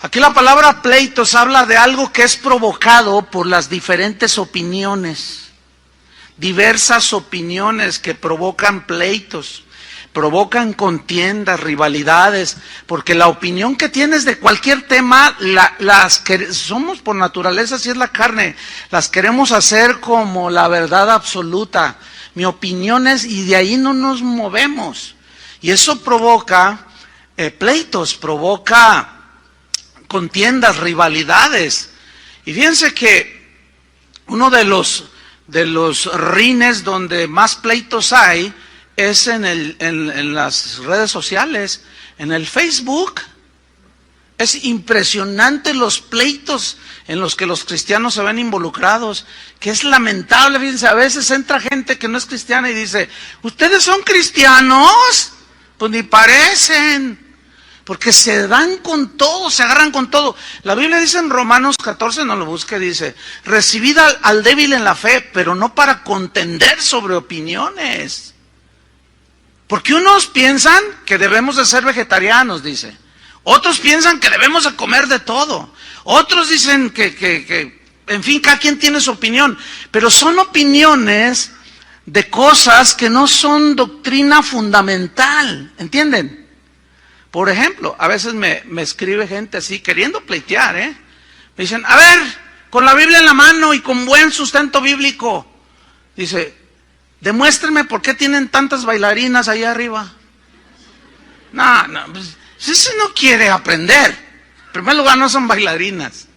Aquí la palabra pleitos habla de algo que es provocado por las diferentes opiniones, diversas opiniones que provocan pleitos. Provocan contiendas, rivalidades, porque la opinión que tienes de cualquier tema, somos por naturaleza, así es la carne, las queremos hacer como la verdad absoluta. Mi opinión es, y de ahí no nos movemos. Y eso provoca pleitos, provoca contiendas, rivalidades. Y fíjense que uno de los rines donde más pleitos hay, es en las redes sociales, en el Facebook. Es impresionante los pleitos en los que los cristianos se ven involucrados, que es lamentable. Fíjense, a veces entra gente que no es cristiana y dice, ¿ustedes son cristianos? Pues ni parecen. Porque se dan con todo, se agarran con todo. La Biblia dice en Romanos 14, no lo busque, dice, recibid al débil en la fe, pero no para contender sobre opiniones. Porque unos piensan que debemos de ser vegetarianos, dice. Otros piensan que debemos de comer de todo. Otros dicen que en fin, cada quien tiene su opinión. Pero son opiniones de cosas que no son doctrina fundamental, ¿entienden? Por ejemplo, a veces me escribe gente así, queriendo pleitear, Me dicen, a ver, con la Biblia en la mano y con buen sustento bíblico. Dice, demuéstrenme por qué tienen tantas bailarinas allá arriba. No, pues, ese no quiere aprender. En primer lugar, no son bailarinas.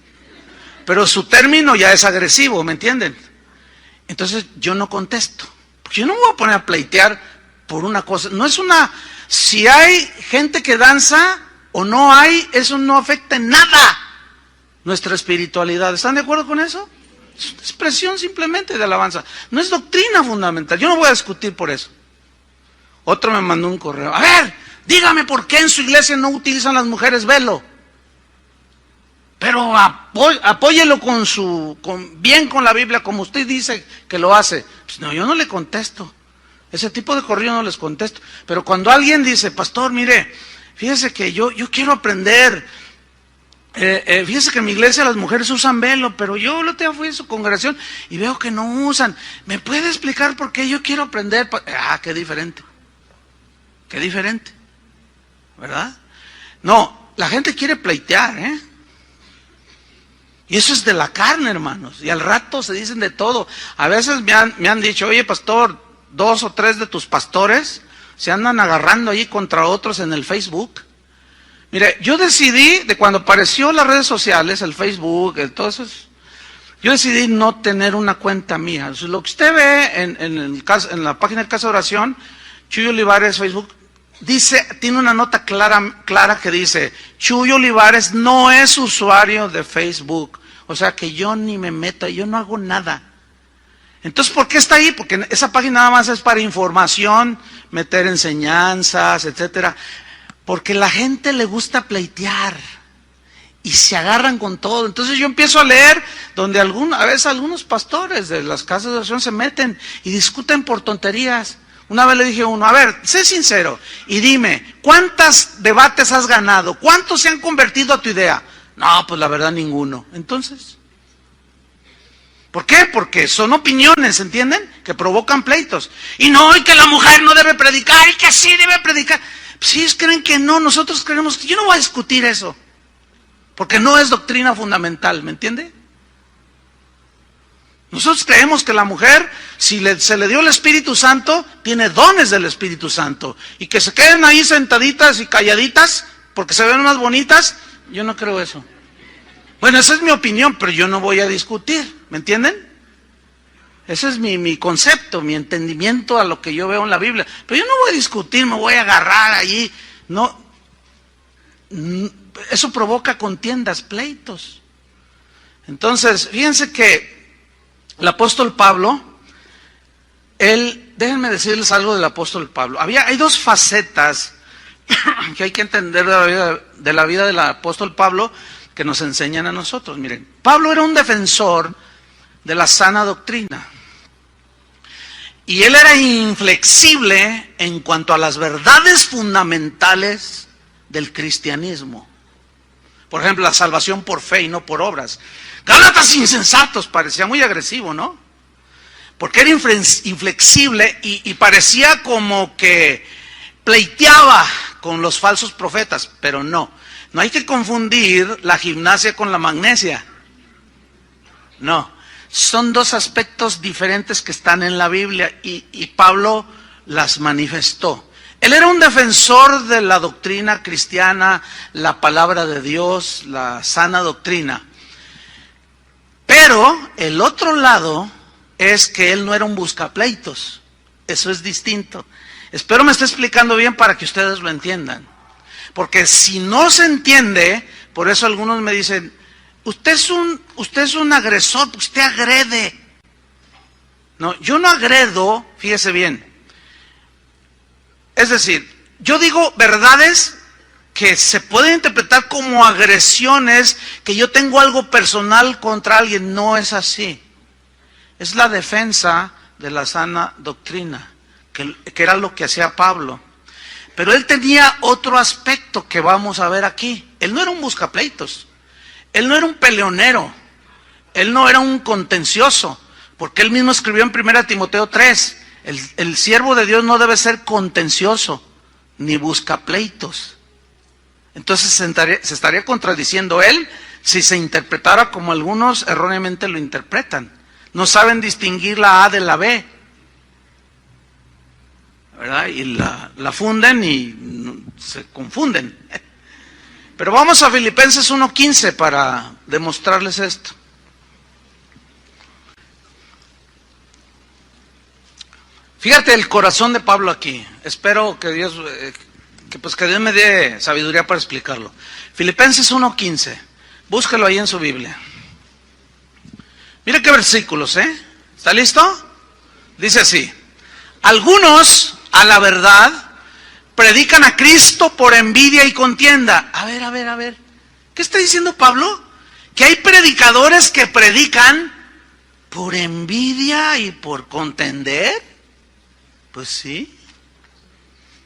Pero su término ya es agresivo, ¿me entienden? Entonces, yo no contesto. Porque yo no me voy a poner a pleitear por una cosa. No es una... Si hay gente que danza o no hay, eso no afecta en nada nuestra espiritualidad. ¿Están de acuerdo con eso? Es una expresión simplemente de alabanza. No es doctrina fundamental. Yo no voy a discutir por eso. Otro me mandó un correo. A ver, dígame por qué en su iglesia no utilizan las mujeres velo. Pero apóyelo bien con la Biblia, como usted dice que lo hace. Pues no, yo no le contesto. Ese tipo de correo no les contesto. Pero cuando alguien dice, pastor, mire, fíjese que yo quiero aprender. Fíjese que en mi iglesia las mujeres usan velo, pero yo el otro día fui a su congregación y veo que no usan. ¿Me puede explicar por qué? Yo quiero aprender. Qué diferente. Qué diferente. ¿Verdad? No, la gente quiere pleitear, Y eso es de la carne, hermanos. Y al rato se dicen de todo. A veces me han dicho, oye, pastor, 2 o 3 de tus pastores se andan agarrando ahí contra otros en el Facebook. Mire, yo decidí, de cuando apareció las redes sociales, el Facebook, todo eso, yo decidí no tener una cuenta mía. O sea, lo que usted ve en la página de Casa de Oración, Chuy Olivares Facebook, tiene una nota clara que dice, Chuy Olivares no es usuario de Facebook. O sea que yo ni me meto, yo no hago nada. Entonces, ¿por qué está ahí? Porque esa página nada más es para información, meter enseñanzas, etcétera. Porque la gente le gusta pleitear y se agarran con todo. Entonces yo empiezo a leer donde a veces algunos pastores de las casas de oración se meten y discuten por tonterías. Una vez le dije a uno, a ver, sé sincero y dime, ¿cuántos debates has ganado? ¿Cuántos se han convertido a tu idea? No, pues la verdad ninguno. Entonces, ¿por qué? Porque son opiniones, ¿entienden? Que provocan pleitos. Y que la mujer no debe predicar, y que sí debe predicar. Si ellos creen que no, nosotros creemos que yo no voy a discutir eso. Porque no es doctrina fundamental, ¿me entiende? Nosotros creemos que la mujer, si se le dio el Espíritu Santo, tiene dones del Espíritu Santo. Y que se queden ahí sentaditas y calladitas, porque se ven más bonitas, yo no creo eso. Bueno, esa es mi opinión, pero yo no voy a discutir, ¿me entienden? Ese es mi concepto, mi entendimiento a lo que yo veo en la Biblia. Pero yo no voy a discutir, me voy a agarrar allí. No, eso provoca contiendas, pleitos. Entonces, fíjense que el apóstol Pablo, déjenme decirles algo del apóstol Pablo. Hay 2 facetas que hay que entender de la vida del apóstol Pablo que nos enseñan a nosotros. Miren, Pablo era un defensor de la sana doctrina. Y él era inflexible en cuanto a las verdades fundamentales del cristianismo. Por ejemplo, la salvación por fe y no por obras. Gálatas insensatos, parecía muy agresivo, ¿no? Porque era inflexible y parecía como que pleiteaba con los falsos profetas, pero no hay que confundir la gimnasia con la magnesia. No, son 2 aspectos diferentes que están en la Biblia y Pablo las manifestó. Él era un defensor de la doctrina cristiana, la palabra de Dios, la sana doctrina. Pero el otro lado es que él no era un buscapleitos. Eso es distinto. Espero me esté explicando bien para que ustedes lo entiendan. Porque si no se entiende, por eso algunos me dicen, usted es un agresor, usted agrede. No, yo no agredo, fíjese bien. Es decir, yo digo verdades que se pueden interpretar como agresiones, que yo tengo algo personal contra alguien. No es así. Es la defensa de la sana doctrina, que era lo que hacía Pablo. Pero él tenía otro aspecto que vamos a ver aquí. Él no era un buscapleitos, él no era un peleonero, él no era un contencioso, porque él mismo escribió en 1 Timoteo 3, el siervo de Dios no debe ser contencioso, ni buscapleitos. Entonces se estaría contradiciendo él si se interpretara como algunos erróneamente lo interpretan. No saben distinguir la A de la B, ¿verdad? Y la funden y se confunden. Pero vamos a Filipenses 1:15 para demostrarles esto. Fíjate el corazón de Pablo aquí. Espero que Dios me dé sabiduría para explicarlo. Filipenses 1:15. Búscalo ahí en su Biblia. Mira qué versículos, ¿eh? ¿Está listo? Dice así: algunos, a la verdad, predican a Cristo por envidia y contienda. A ver. ¿Qué está diciendo Pablo? ¿Que hay predicadores que predican por envidia y por contender? Pues sí.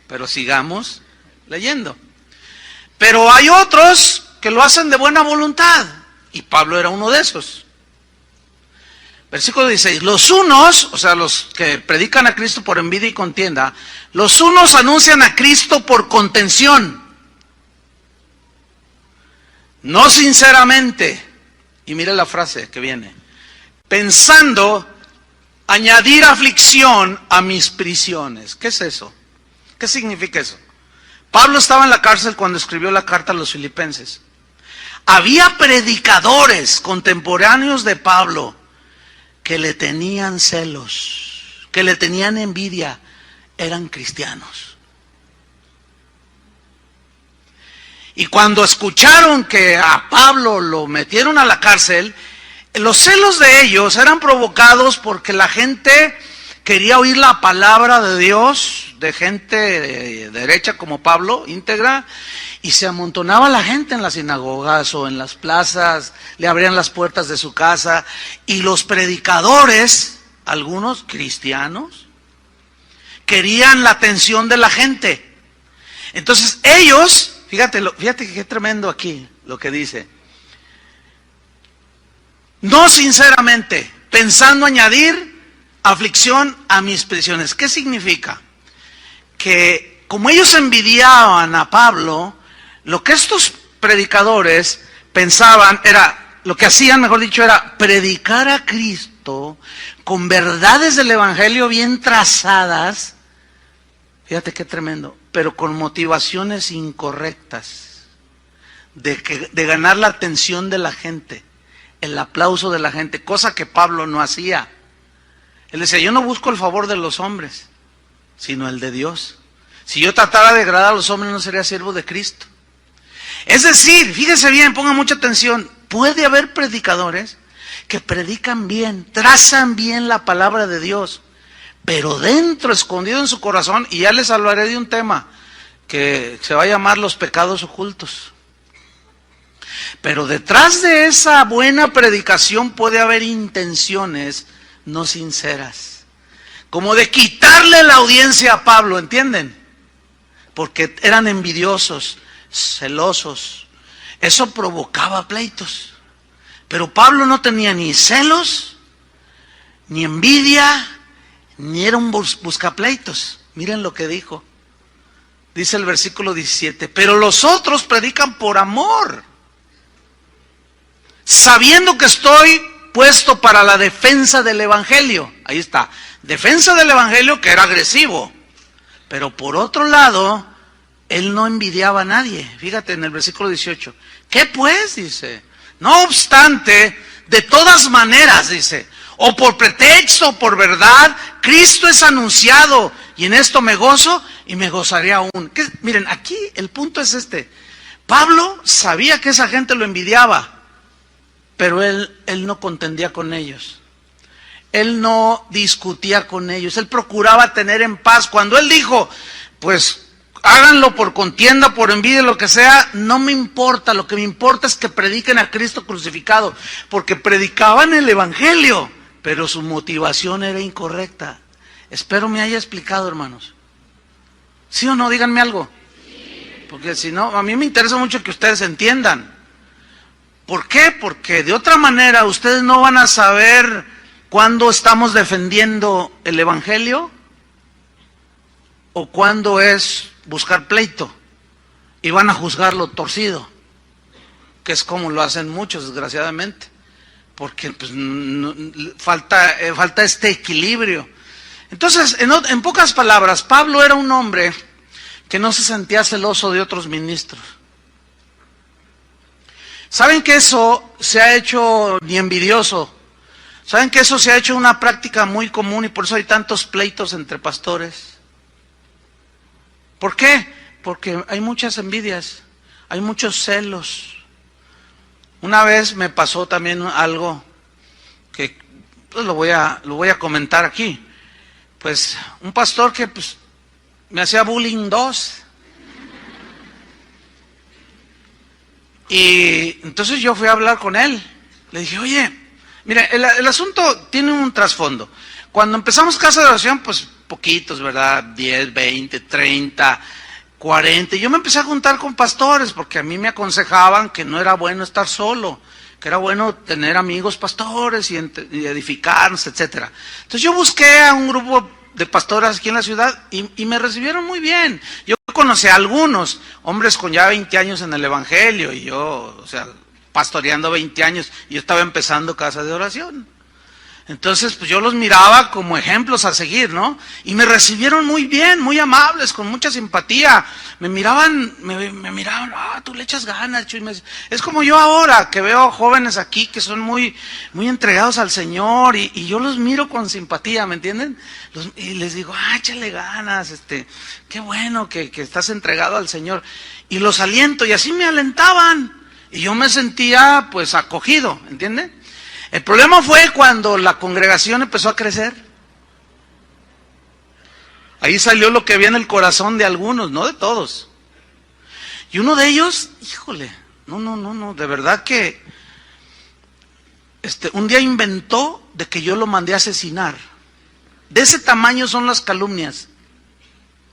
Pero sigamos leyendo. Pero hay otros que lo hacen de buena voluntad. Y Pablo era uno de esos. Versículo 16, los unos, o sea, los que predican a Cristo por envidia y contienda, los unos anuncian a Cristo por contención, no sinceramente, y mire la frase que viene, pensando añadir aflicción a mis prisiones. ¿Qué es eso? ¿Qué significa eso? Pablo estaba en la cárcel cuando escribió la carta a los filipenses. Había predicadores contemporáneos de Pablo que le tenían celos, que le tenían envidia, eran cristianos. Y cuando escucharon que a Pablo lo metieron a la cárcel, los celos de ellos eran provocados porque la gente quería oír la palabra de Dios, de gente derecha como Pablo, íntegra, y se amontonaba la gente en las sinagogas o en las plazas, le abrían las puertas de su casa, y los predicadores, algunos cristianos, querían la atención de la gente. Entonces ellos, fíjate qué tremendo aquí lo que dice, no sinceramente, pensando añadir aflicción a mis prisiones. ¿Qué significa? Que como ellos envidiaban a Pablo, lo que estos predicadores pensaban era, lo que hacían, mejor dicho, era predicar a Cristo con verdades del Evangelio bien trazadas, fíjate qué tremendo, pero con motivaciones incorrectas, de ganar la atención de la gente, el aplauso de la gente, cosa que Pablo no hacía. Él decía, yo no busco el favor de los hombres, sino el de Dios. Si yo tratara de agradar a los hombres, no sería siervo de Cristo. Es decir, fíjense bien, pongan mucha atención, puede haber predicadores que predican bien, trazan bien la palabra de Dios, pero dentro, escondido en su corazón, y ya les hablaré de un tema que se va a llamar los pecados ocultos. Pero detrás de esa buena predicación puede haber intenciones no sinceras, como de quitarle la audiencia a Pablo, ¿entienden? Porque eran envidiosos, celosos. Eso provocaba pleitos. Pero Pablo no tenía ni celos, ni envidia, ni era un buscapleitos. Miren lo que dijo. Dice el versículo 17, pero los otros predican por amor, sabiendo que estoy puesto para la defensa del Evangelio. Ahí está, defensa del Evangelio, que era agresivo. Pero por otro lado, él no envidiaba a nadie. Fíjate en el versículo 18. ¿Qué pues? Dice. No obstante, de todas maneras, dice, o por pretexto o por verdad, Cristo es anunciado, y en esto me gozo y me gozaré aún. Miren, aquí el punto es este. Pablo sabía que esa gente lo envidiaba, pero él no contendía con ellos. Él no discutía con ellos. Él procuraba tener en paz. Cuando él dijo, pues háganlo por contienda, por envidia, lo que sea, no me importa. Lo que me importa es que prediquen a Cristo crucificado, porque predicaban el Evangelio, pero su motivación era incorrecta. Espero me haya explicado, hermanos. ¿Sí o no? Díganme algo. Porque si no, a mí me interesa mucho que ustedes entiendan. ¿Por qué? Porque de otra manera ustedes no van a saber cuándo estamos defendiendo el Evangelio o cuándo es buscar pleito, y van a juzgarlo torcido, que es como lo hacen muchos, desgraciadamente, porque pues, falta este equilibrio. Entonces, en pocas palabras, Pablo era un hombre que no se sentía celoso de otros ministros. ¿Saben que eso se ha hecho ni envidioso? ¿Saben que eso se ha hecho una práctica muy común y por eso hay tantos pleitos entre pastores? ¿Por qué? Porque hay muchas envidias, hay muchos celos. Una vez me pasó también algo que pues, lo voy a comentar aquí. Pues un pastor que pues, me hacía bullying 2. Y entonces yo fui a hablar con él. Le dije, oye, mire, el asunto tiene un trasfondo. Cuando empezamos casa de oración, pues poquitos, ¿verdad? 10, 20, 30, 40. Y yo me empecé a juntar con pastores porque a mí me aconsejaban que no era bueno estar solo, que era bueno tener amigos pastores y edificarnos, etcétera. Entonces yo busqué a un grupo de pastores aquí en la ciudad y me recibieron muy bien. Yo conocí a algunos hombres con ya 20 años en el Evangelio y yo, o sea, pastoreando 20 años, y yo estaba empezando casa de oración. Entonces, pues yo los miraba como ejemplos a seguir, ¿no? Y me recibieron muy bien, muy amables, con mucha simpatía. Me miraban, tú le echas ganas, Chuy. Es como yo ahora, que veo jóvenes aquí que son muy entregados al Señor, y yo los miro con simpatía, ¿me entienden? Y les digo, échale ganas, qué bueno que estás entregado al Señor. Y los aliento, y así me alentaban. Y yo me sentía, pues, acogido, ¿entienden? El problema fue cuando la congregación empezó a crecer. Ahí salió lo que había en el corazón de algunos, no de todos. Y uno de ellos, híjole, no, de verdad que un día inventó de que yo lo mandé a asesinar. De ese tamaño son las calumnias.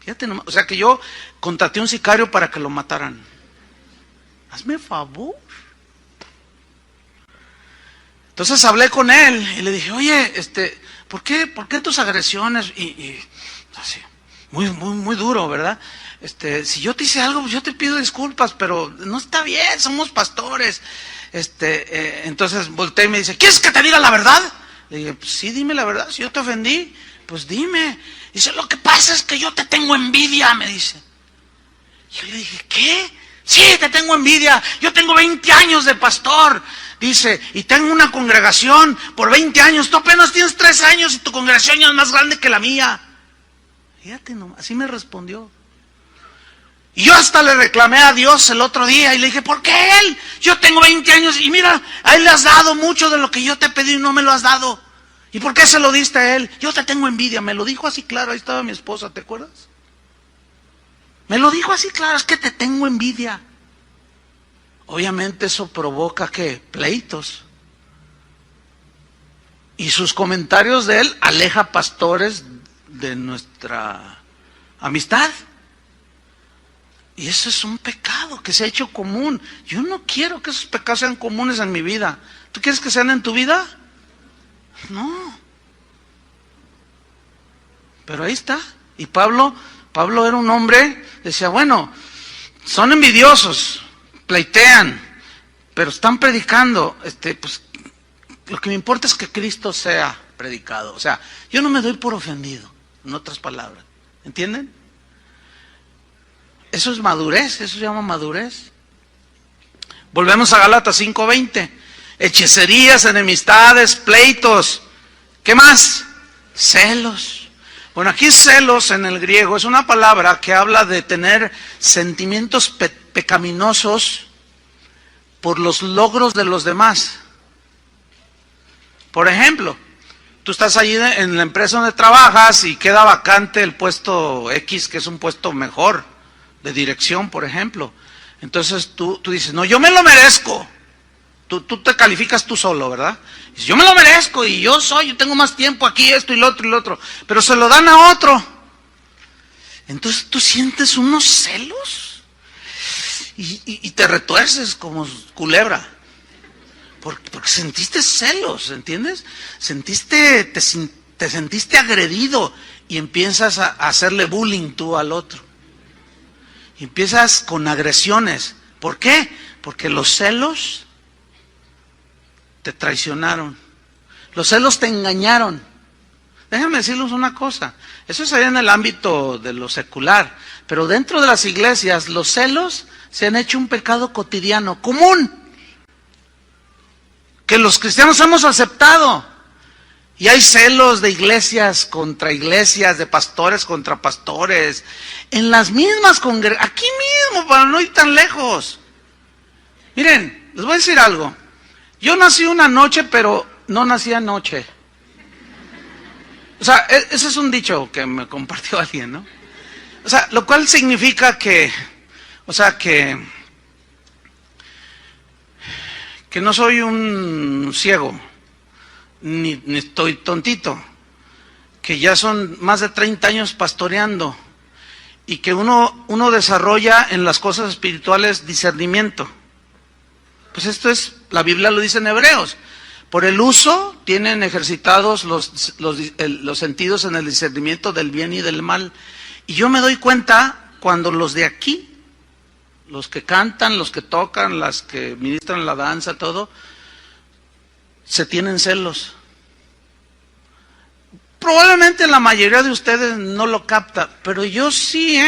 Fíjate nomás, o sea que yo contraté un sicario para que lo mataran. Hazme favor. Entonces hablé con él y le dije, oye, ¿por qué tus agresiones? Y así, muy duro, ¿verdad? Si yo te hice algo, pues yo te pido disculpas, pero no está bien, somos pastores. Entonces volteé y me dice, ¿quieres que te diga la verdad? Le dije, pues sí, dime la verdad, si yo te ofendí, pues dime. Dice, lo que pasa es que yo te tengo envidia, me dice. Yo le dije, ¿qué? Sí, te tengo envidia, yo tengo 20 años de pastor. Dice, y tengo una congregación por 20 años, tú apenas tienes 3 años y tu congregación ya es más grande que la mía. Fíjate nomás, así me respondió. Y yo hasta le reclamé a Dios el otro día y le dije, ¿por qué él? Yo tengo 20 años y mira, a él le has dado mucho de lo que yo te pedí y no me lo has dado. ¿Y por qué se lo diste a él? Yo te tengo envidia, me lo dijo así claro, ahí estaba mi esposa, ¿te acuerdas? Me lo dijo así claro, es que te tengo envidia. Obviamente eso provoca, ¿qué? Pleitos. Y sus comentarios de él aleja pastores de nuestra amistad. Y eso es un pecado que se ha hecho común. Yo no quiero que esos pecados sean comunes en mi vida. ¿Tú quieres que sean en tu vida? No. Pero ahí está. Y Pablo era un hombre, decía, bueno, son envidiosos, pleitean, pero están predicando, pues lo que me importa es que Cristo sea predicado. O sea, yo no me doy por ofendido, en otras palabras. ¿Entienden? Eso es madurez, eso se llama madurez. Volvemos a Gálatas 5:20. Hechicerías, enemistades, pleitos. ¿Qué más? Celos. Bueno, aquí celos en el griego es una palabra que habla de tener sentimientos pecaminosos por los logros de los demás. Por ejemplo, tú estás allí en la empresa donde trabajas y queda vacante el puesto X, que es un puesto mejor, de dirección, por ejemplo. Entonces tú dices, no, yo me lo merezco. Tú te calificas tú solo, ¿verdad? Dices, yo me lo merezco y yo tengo más tiempo aquí, esto y lo otro. Pero se lo dan a otro. Entonces tú sientes unos celos y te retuerces como culebra. Porque sentiste celos, ¿entiendes? Te sentiste agredido y empiezas a hacerle bullying tú al otro. Y empiezas con agresiones. ¿Por qué? Porque los celos te traicionaron. Los celos te engañaron. Déjenme decirles una cosa. Eso es allá en el ámbito de lo secular. Pero dentro de las iglesias, los celos se han hecho un pecado cotidiano, común. Que los cristianos hemos aceptado. Y hay celos de iglesias contra iglesias, de pastores contra pastores, en las mismas congregaciones, aquí mismo, para no ir tan lejos. Miren, les voy a decir algo. Yo nací una noche, pero no nací anoche. O sea, ese es un dicho que me compartió alguien, ¿no? O sea, lo cual significa que no soy un ciego, ni estoy tontito, que ya son más de 30 años pastoreando y que uno desarrolla en las cosas espirituales discernimiento. Pues esto es, la Biblia lo dice en Hebreos, por el uso tienen ejercitados los sentidos en el discernimiento del bien y del mal. Y yo me doy cuenta cuando los de aquí, los que cantan, los que tocan, las que ministran la danza, todo, se tienen celos. Probablemente la mayoría de ustedes no lo capta, pero yo sí,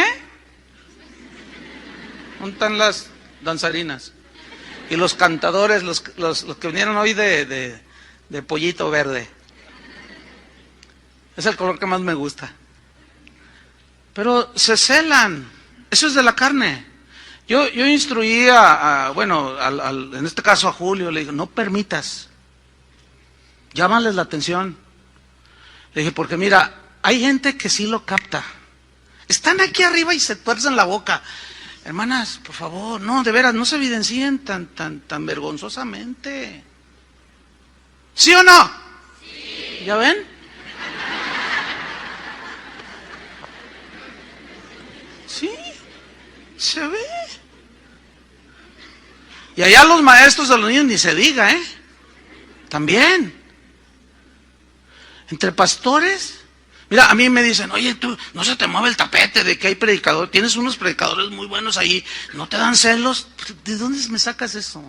¿Dónde están las danzarinas? Y los cantadores, los que vinieron hoy de pollito verde. Es el color que más me gusta. Pero se celan. Eso es de la carne. Yo instruí en este caso a Julio, le dije, no permitas. Llámales la atención. Le dije, porque mira, hay gente que sí lo capta. Están aquí arriba y se tuercen la boca. Hermanas, por favor, no, de veras, no se evidencien tan vergonzosamente. ¿Sí o no? Sí. ¿Ya ven? Sí, se ve. Y allá los maestros de los niños ni se diga, También. Entre pastores. Mira, a mí me dicen, oye, tú, no se te mueve el tapete de que hay predicadores. Tienes unos predicadores muy buenos ahí. ¿No te dan celos? ¿De dónde me sacas eso?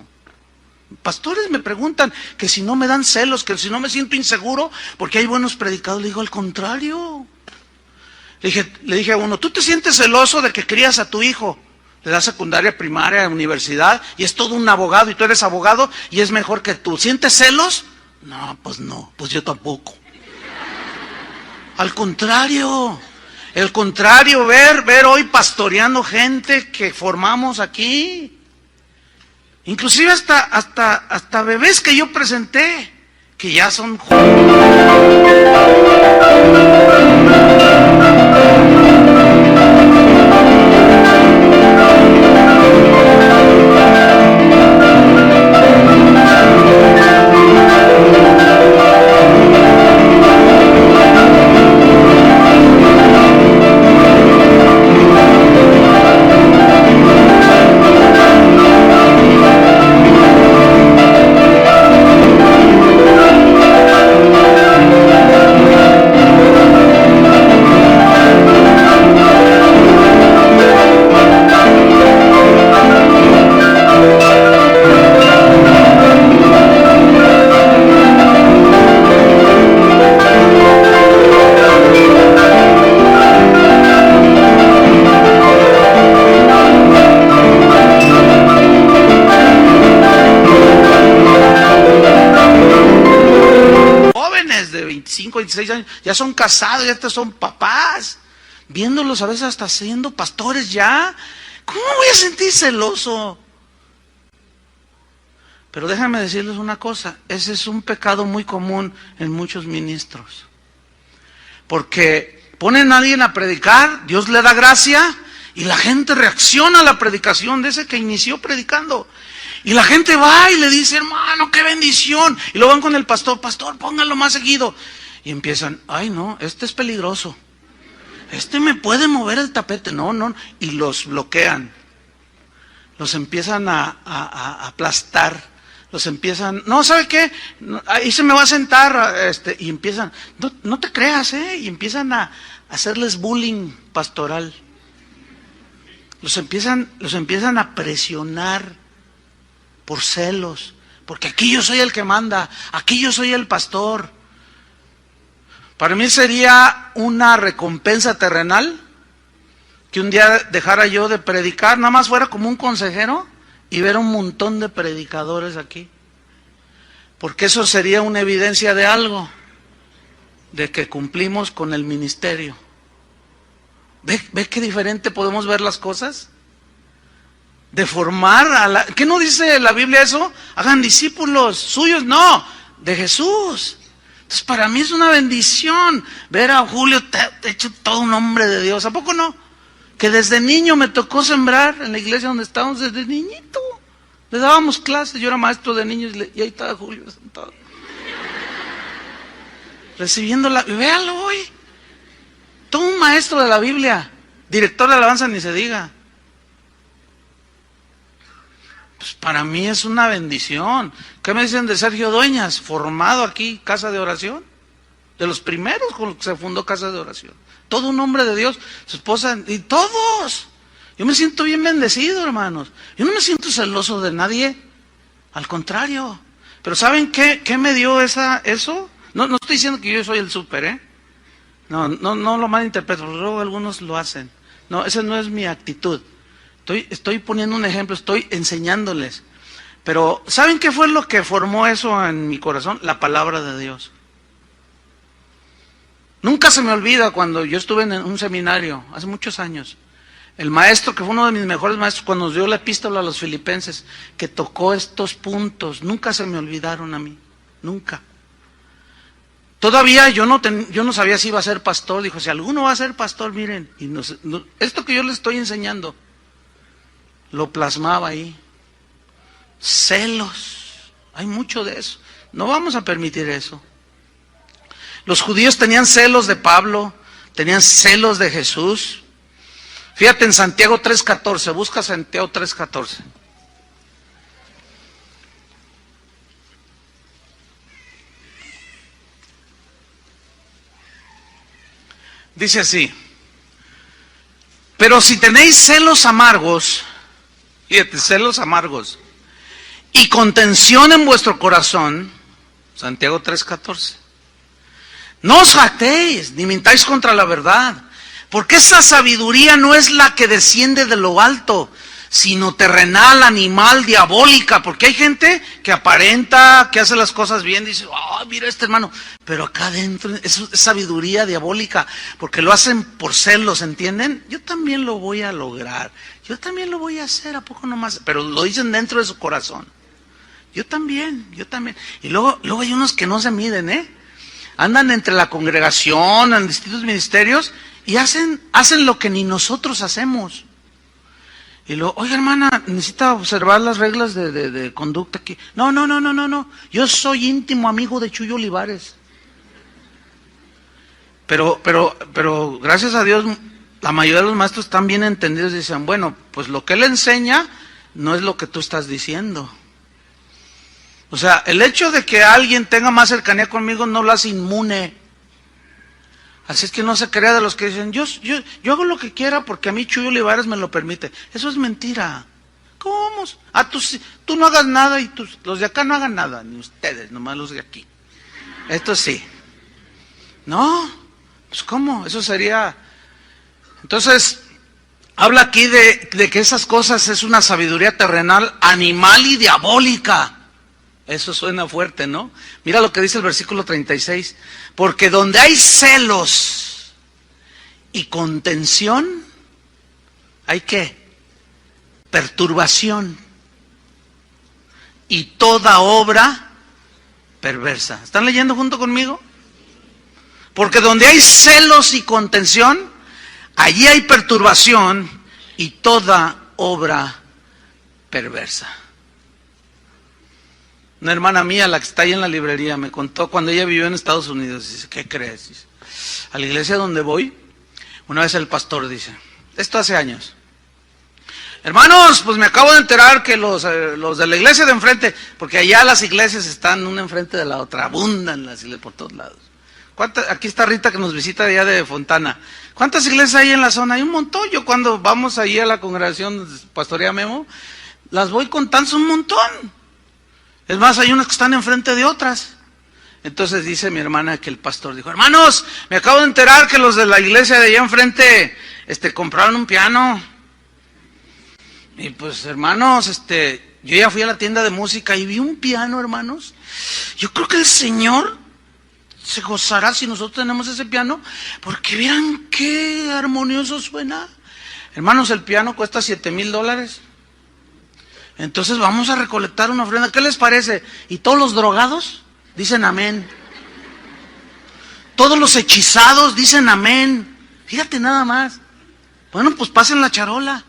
Pastores me preguntan que si no me dan celos, que si no me siento inseguro, porque hay buenos predicadores. Le digo, al contrario. Le dije a uno, ¿tú te sientes celoso de que crías a tu hijo? Le das secundaria, primaria, universidad, y es todo un abogado, y tú eres abogado, y es mejor que tú. ¿Sientes celos? No, pues yo tampoco. Al contrario, ver hoy pastoreando gente que formamos aquí. Inclusive hasta bebés que yo presenté, que ya son de 25, 26 años, ya son casados, ya son papás, viéndolos a veces hasta siendo pastores ya. ¿Cómo voy a sentir celoso? Pero déjame decirles una cosa, ese es un pecado muy común en muchos ministros. Porque ponen a alguien a predicar, Dios le da gracia, Y la gente reacciona a la predicación de ese que inició predicando. Y la gente va y le dice, hermano, qué bendición. Y lo van con el pastor, pastor, póngalo más seguido. Y empiezan, ay no, este es peligroso. Este me puede mover el tapete. No, no. Y los bloquean. Los empiezan a aplastar. Los empiezan, no, ¿sabe qué? Ahí se me va a sentar. Y empiezan, no te creas, y empiezan a hacerles bullying pastoral. Los empiezan a presionar por celos, porque aquí yo soy el que manda, aquí yo soy el pastor. Para mí sería una recompensa terrenal que un día dejara yo de predicar, nada más fuera como un consejero y ver un montón de predicadores aquí. Porque eso sería una evidencia de algo, de que cumplimos con el ministerio. ¿Ve qué diferente podemos ver las cosas? De formar a la... ¿Qué no dice la Biblia eso? Hagan discípulos suyos, no, de Jesús. Entonces para mí es una bendición ver a Julio hecho todo un hombre de Dios. ¿A poco no? Que desde niño me tocó sembrar en la iglesia donde estábamos, desde niñito. Le dábamos clases, yo era maestro de niños y ahí estaba Julio sentado. Recibiendo la... Véalo hoy. Todo un maestro de la Biblia, director de alabanza ni se diga. Pues para mí es una bendición. ¿Qué me dicen de Sergio Dueñas? Formado aquí, casa de oración. De los primeros con los que se fundó casa de oración. Todo un hombre de Dios, su esposa, y todos. Yo me siento bien bendecido, hermanos. Yo no me siento celoso de nadie. Al contrario. Pero ¿saben qué me dio eso? No estoy diciendo que yo soy el súper, No lo malinterpreto, luego algunos lo hacen. No, esa no es mi actitud. Estoy poniendo un ejemplo, estoy enseñándoles. Pero, ¿saben qué fue lo que formó eso en mi corazón? La palabra de Dios. Nunca se me olvida cuando yo estuve en un seminario, hace muchos años. El maestro, que fue uno de mis mejores maestros, cuando nos dio la epístola a los filipenses, que tocó estos puntos, nunca se me olvidaron a mí, nunca. Todavía yo no sabía si iba a ser pastor. Dijo, si alguno va a ser pastor, miren, esto que yo les estoy enseñando, lo plasmaba ahí. Celos, hay mucho de eso. No vamos a permitir eso. Los judíos tenían celos de Pablo, tenían celos de Jesús. Fíjate en Santiago 3:14, busca Santiago 3:14. Dice así, pero si tenéis celos amargos, fíjate, celos amargos, y contención en vuestro corazón, Santiago 3:14, no os jactéis, ni mintáis contra la verdad, porque esta sabiduría no es la que desciende de lo alto, sino terrenal, animal, diabólica. Porque hay gente que aparenta, que hace las cosas bien, dice, mira este hermano, pero acá adentro es sabiduría diabólica, porque lo hacen por celos, ¿entienden? Yo también lo voy a lograr, yo también lo voy a hacer, ¿a poco nomás? Pero lo dicen dentro de su corazón. Yo también. Y luego hay unos que no se miden, andan entre la congregación, en distintos ministerios, y hacen lo que ni nosotros hacemos. Y luego, oiga hermana, necesita observar las reglas de conducta aquí. No. Yo soy íntimo amigo de Chuyo Olivares. Pero gracias a Dios, la mayoría de los maestros están bien entendidos y dicen, bueno, pues lo que él enseña no es lo que tú estás diciendo. O sea, el hecho de que alguien tenga más cercanía conmigo no lo hace inmune. Así es que no se crea de los que dicen, yo hago lo que quiera porque a mí Chuyo Olivares me lo permite. Eso es mentira. ¿Cómo? Tú no hagas nada y los de acá no hagan nada, ni ustedes, nomás los de aquí. Esto sí. No, pues ¿cómo? Eso sería... Entonces, habla aquí de que esas cosas es una sabiduría terrenal, animal y diabólica. Eso suena fuerte, ¿no? Mira lo que dice el versículo 36. Porque donde hay celos y contención, ¿hay qué? Perturbación y toda obra perversa. ¿Están leyendo junto conmigo? Porque donde hay celos y contención, allí hay perturbación y toda obra perversa. Una hermana mía, la que está ahí en la librería, me contó cuando ella vivió en Estados Unidos. Dice, ¿qué crees? Dice, a la iglesia donde voy, una vez el pastor dice, esto hace años, hermanos, pues me acabo de enterar que los de la iglesia de enfrente, porque allá las iglesias están una enfrente de la otra, abundan las iglesias por todos lados. Aquí está Rita que nos visita allá de Fontana. ¿Cuántas iglesias hay en la zona? Hay un montón. Yo cuando vamos ahí a la congregación Pastorea Memo, las voy contando, son un montón. Es más, hay unas que están enfrente de otras. Entonces dice mi hermana que el pastor dijo, hermanos, me acabo de enterar que los de la iglesia de allá enfrente compraron un piano. Y pues hermanos, yo ya fui a la tienda de música y vi un piano, hermanos. Yo creo que el Señor se gozará si nosotros tenemos ese piano, porque vean qué armonioso suena. Hermanos, el piano cuesta $7,000. Entonces vamos a recolectar una ofrenda. ¿Qué les parece? Y todos los drogados dicen amén. Todos los hechizados dicen amén. Fíjate nada más. Bueno, pues pasen la charola.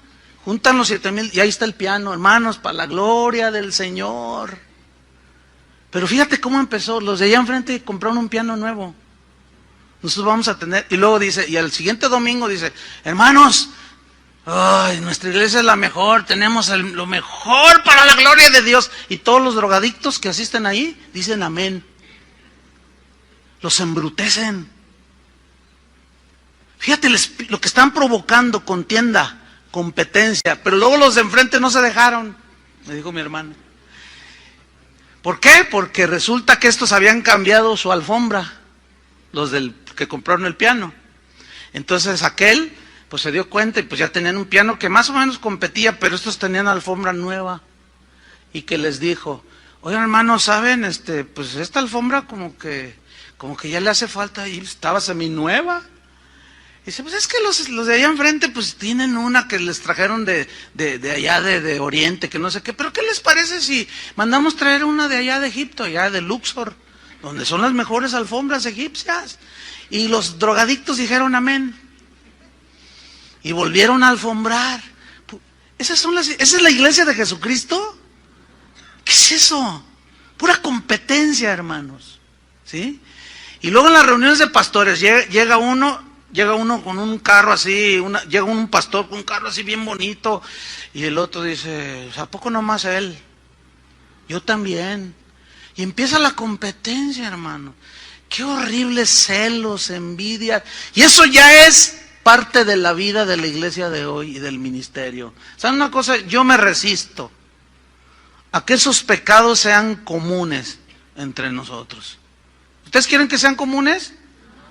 Juntan los 7,000 y ahí está el piano, hermanos, para la gloria del Señor. Pero fíjate cómo empezó. Los de allá enfrente compraron un piano nuevo. Nosotros vamos a tener, y luego dice, y al siguiente domingo dice, hermanos, ay, nuestra iglesia es la mejor, tenemos lo mejor para la gloria de Dios. Y todos los drogadictos que asisten ahí dicen amén. Los embrutecen. Fíjate lo que están provocando, contienda, competencia. Pero luego los de enfrente no se dejaron, me dijo mi hermano. ¿Por qué? Porque resulta que estos habían cambiado su alfombra, los que compraron el piano. Entonces aquel pues se dio cuenta y pues ya tenían un piano que más o menos competía, pero estos tenían alfombra nueva. Y que les dijo, oigan hermanos, ¿saben? Pues esta alfombra como que ya le hace falta, y estaba seminueva. Y dice, pues es que los de allá enfrente pues tienen una que les trajeron de allá de Oriente, que no sé qué, pero ¿qué les parece si mandamos traer una de allá de Egipto, allá de Luxor, donde son las mejores alfombras egipcias? Y los drogadictos dijeron amén. Y volvieron a alfombrar. ¿Esa es la iglesia de Jesucristo? ¿Qué es eso? Pura competencia, hermanos. ¿Sí? Y luego en las reuniones de pastores llega uno con un carro así, llega un pastor con un carro así bien bonito, y el otro dice, ¿a poco nomás él? Yo también. Y empieza la competencia, hermano. Qué horribles celos, envidia. Y eso ya es parte de la vida de la iglesia de hoy y del ministerio. ¿Saben una cosa? Yo me resisto a que esos pecados sean comunes entre nosotros. ¿Ustedes quieren que sean comunes?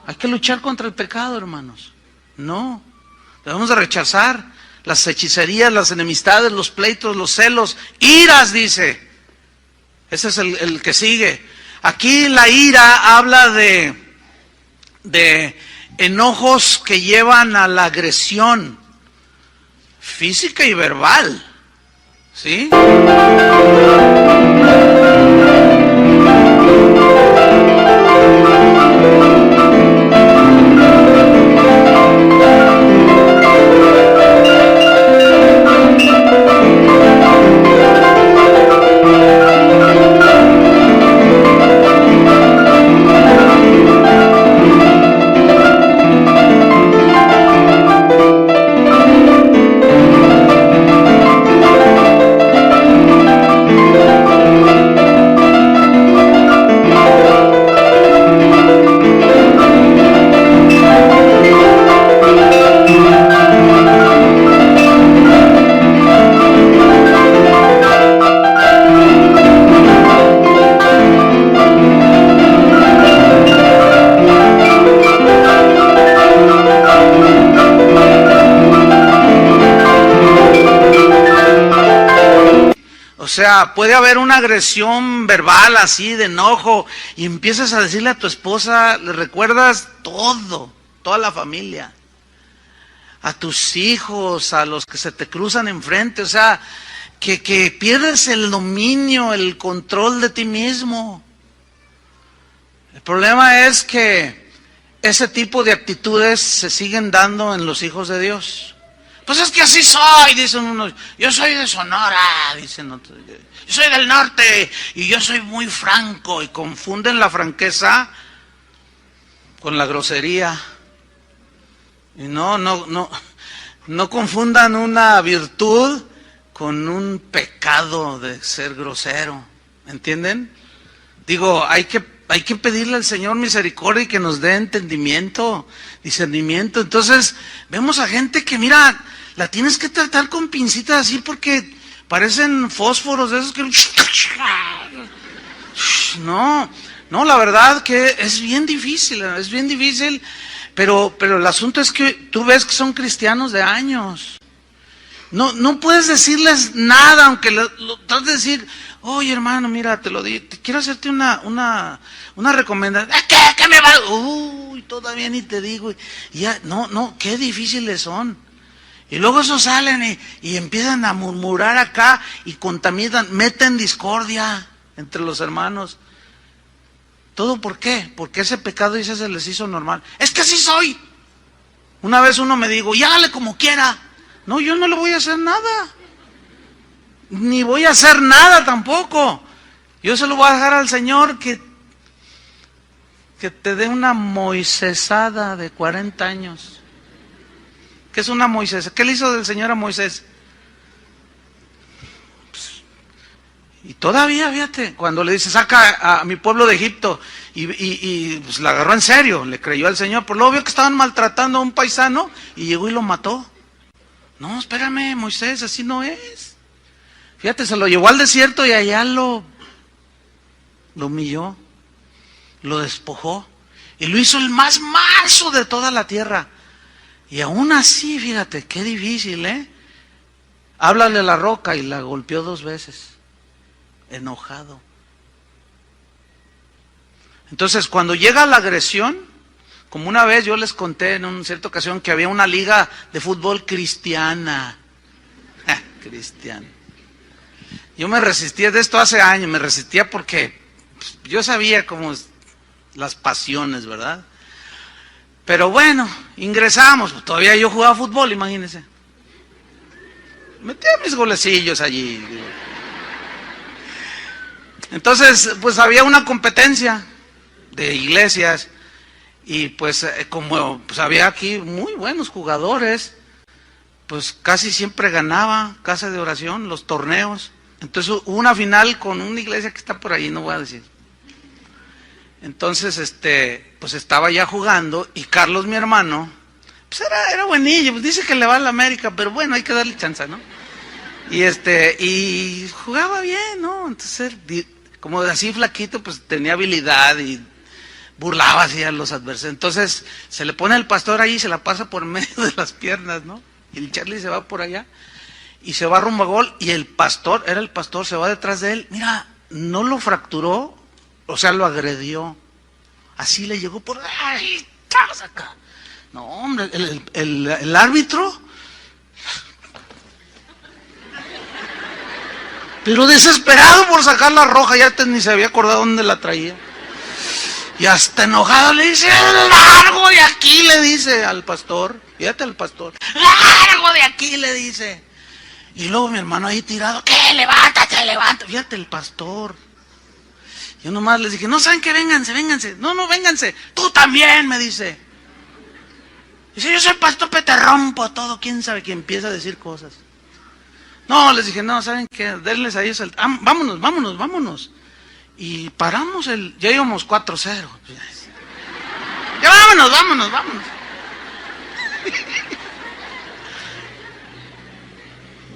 Hay que luchar contra el pecado, hermanos. No, debemos de rechazar las hechicerías, las enemistades, los pleitos, los celos, iras, dice. Ese es el que sigue. Aquí la ira habla de enojos que llevan a la agresión física y verbal. ¿Sí? O sea, puede haber una agresión verbal así, de enojo, y empiezas a decirle a tu esposa, le recuerdas todo, toda la familia, a tus hijos, a los que se te cruzan enfrente, o sea, que pierdes el dominio, el control de ti mismo. El problema es que ese tipo de actitudes se siguen dando en los hijos de Dios. Pues es que así soy, dicen unos. Yo soy de Sonora, dicen otros. Yo soy del norte y yo soy muy franco. Y confunden la franqueza con la grosería. Y no confundan una virtud con un pecado de ser grosero. ¿Entienden? Digo, hay que pedirle al Señor misericordia y que nos dé entendimiento, discernimiento. Entonces, vemos a gente que, mira, la tienes que tratar con pincitas así porque parecen fósforos de esos que... No, la verdad que es bien difícil, pero el asunto es que tú ves que son cristianos de años. No puedes decirles nada, aunque lo trates de decir, oye hermano, mira, te lo digo, quiero hacerte una recomendación. ¿Qué me va? Uy, todavía ni te digo. Y ya, qué difíciles son. Y luego esos salen y empiezan a murmurar acá y contaminan, meten discordia entre los hermanos. ¿Todo por qué? Porque ese pecado, dice, se les hizo normal. Es que así soy. Una vez uno me dijo, ya hágale como quiera. No, yo no le voy a hacer nada. Ni voy a hacer nada tampoco. Yo se lo voy a dejar al Señor que te dé una moisesada de 40 años. ¿Qué es una Moisés? ¿Qué le hizo del Señor a Moisés? Y todavía, fíjate, cuando le dice, saca a mi pueblo de Egipto, y pues la agarró en serio, le creyó al Señor, por lo obvio que estaban maltratando a un paisano, y llegó y lo mató. No, espérame, Moisés, así no es. Fíjate, se lo llevó al desierto y allá lo humilló, lo despojó, y lo hizo el más manso de toda la tierra. Y aún así, fíjate, qué difícil, ¿eh? Háblale a la roca y la golpeó 2 veces, enojado. Entonces, cuando llega la agresión, como una vez yo les conté en una cierta ocasión que había una liga de fútbol cristiana. Cristiana. Yo me resistía de esto hace años, me resistía porque pues, yo sabía cómo las pasiones, ¿verdad? Pero bueno, ingresamos, todavía yo jugaba fútbol, imagínense. Metía mis golecillos allí. Entonces, pues había una competencia de iglesias y pues como pues, había aquí muy buenos jugadores, pues casi siempre ganaba Casa de Oración, los torneos. Entonces hubo una final con una iglesia que está por ahí, no voy a decir. Entonces, pues estaba ya jugando y Carlos, mi hermano, pues era buenillo, pues dice que le va a la América, pero bueno, hay que darle chance, ¿no? Y jugaba bien, ¿no? Entonces, como así flaquito, pues tenía habilidad y burlaba así a los adversarios. Entonces, se le pone el pastor ahí y se la pasa por medio de las piernas, ¿no? Y el Charlie se va por allá y se va rumbo a gol y el pastor, se va detrás de él. Mira, no lo fracturó, o sea, lo agredió. Así le llegó por... ¡Ay, estás acá! No, hombre, el árbitro... Pero desesperado por sacar la roja, ya ni se había acordado dónde la traía. Y hasta enojado le dice, largo de aquí, le dice al pastor. Fíjate al pastor. Largo de aquí, le dice. Y luego mi hermano ahí tirado, ¿qué? Levántate, levántate. Fíjate el pastor. Yo nomás les dije, no, ¿saben qué? Vénganse. No, vénganse. Tú también, me dice. Dice, yo soy pastor, te rompo todo. ¿Quién sabe? Que empieza a decir cosas. No, les dije, no, ¿saben qué? Denles a ellos vámonos. Y paramos ya íbamos 4-0. Ya vámonos.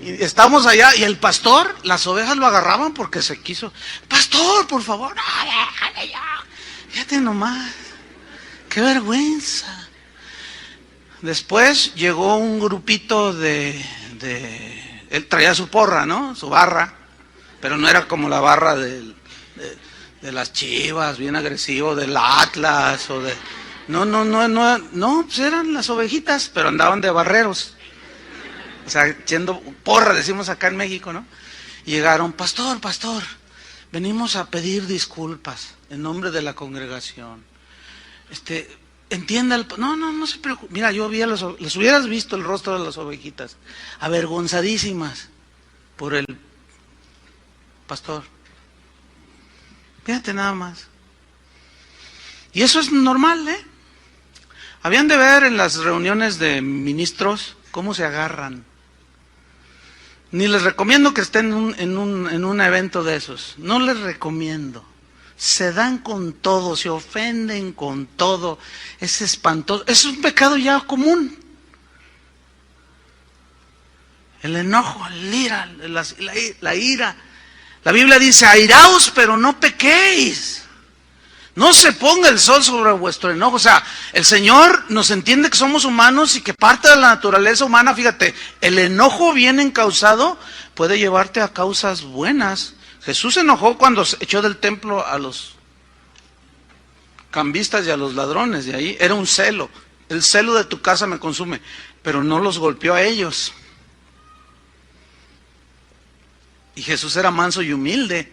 Y estamos allá y el pastor, las ovejas lo agarraban porque se quiso. Pastor, por favor, no, déjale ya. Fíjate nomás, qué vergüenza. Después llegó un grupito él traía su porra, ¿no? Su barra, pero no era como la barra de las Chivas, bien agresivo, del Atlas o de... No, pues eran las ovejitas, pero andaban de barreros. O sea, echando porra, decimos acá en México, ¿no? Y llegaron, pastor, venimos a pedir disculpas en nombre de la congregación. entienda, no se preocupe. Mira, yo vi les hubieras visto el rostro de las ovejitas, avergonzadísimas por el pastor. Fíjate nada más. Y eso es normal, ¿eh? Habían de ver en las reuniones de ministros cómo se agarran. Ni les recomiendo que estén en un evento de esos. No les recomiendo. Se dan con todo, se ofenden con todo. Es espantoso. Es un pecado ya común. El enojo, el ira, la ira. La Biblia dice, airaos, pero no pequéis. No se ponga el sol sobre vuestro enojo. O sea, el Señor nos entiende que somos humanos y que parte de la naturaleza humana, fíjate, el enojo bien encausado puede llevarte a causas buenas. Jesús se enojó cuando echó del templo a los cambistas y a los ladrones. De ahí era un celo. El celo de tu casa me consume. Pero no los golpeó a ellos. Y Jesús era manso y humilde,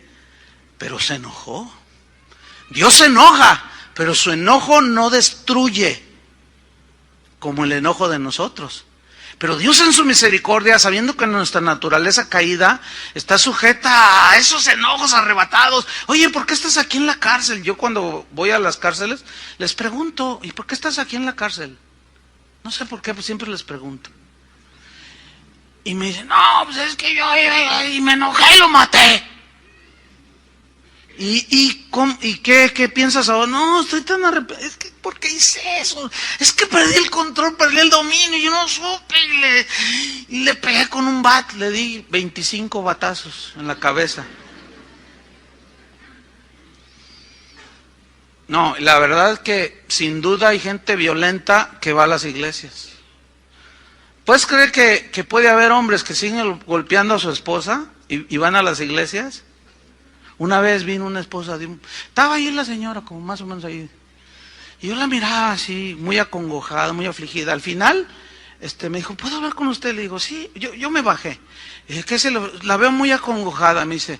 pero se enojó. Dios se enoja, pero su enojo no destruye como el enojo de nosotros. Pero Dios en su misericordia, sabiendo que nuestra naturaleza caída está sujeta a esos enojos arrebatados. Oye, ¿por qué estás aquí en la cárcel? Yo cuando voy a las cárceles les pregunto, ¿y por qué estás aquí en la cárcel? No sé por qué, pues siempre les pregunto. Y me dicen, no, pues es que yo y me enojé y lo maté. ¿Y qué piensas ahora? No, estoy tan arrepentido. Es que, ¿por qué hice eso? Es que perdí el control, perdí el dominio. Yo no supe y le pegué con un bat. Le di 25 batazos en la cabeza. No, la verdad es que sin duda hay gente violenta que va a las iglesias. ¿Puedes creer que puede haber hombres que siguen golpeando a su esposa y van a las iglesias? Una vez vino una esposa, estaba ahí la señora, como más o menos ahí, y yo la miraba así, muy acongojada, muy afligida. Al final, me dijo, ¿puedo hablar con usted? Le digo, sí, yo me bajé. Y dije, la veo muy acongojada. Me dice,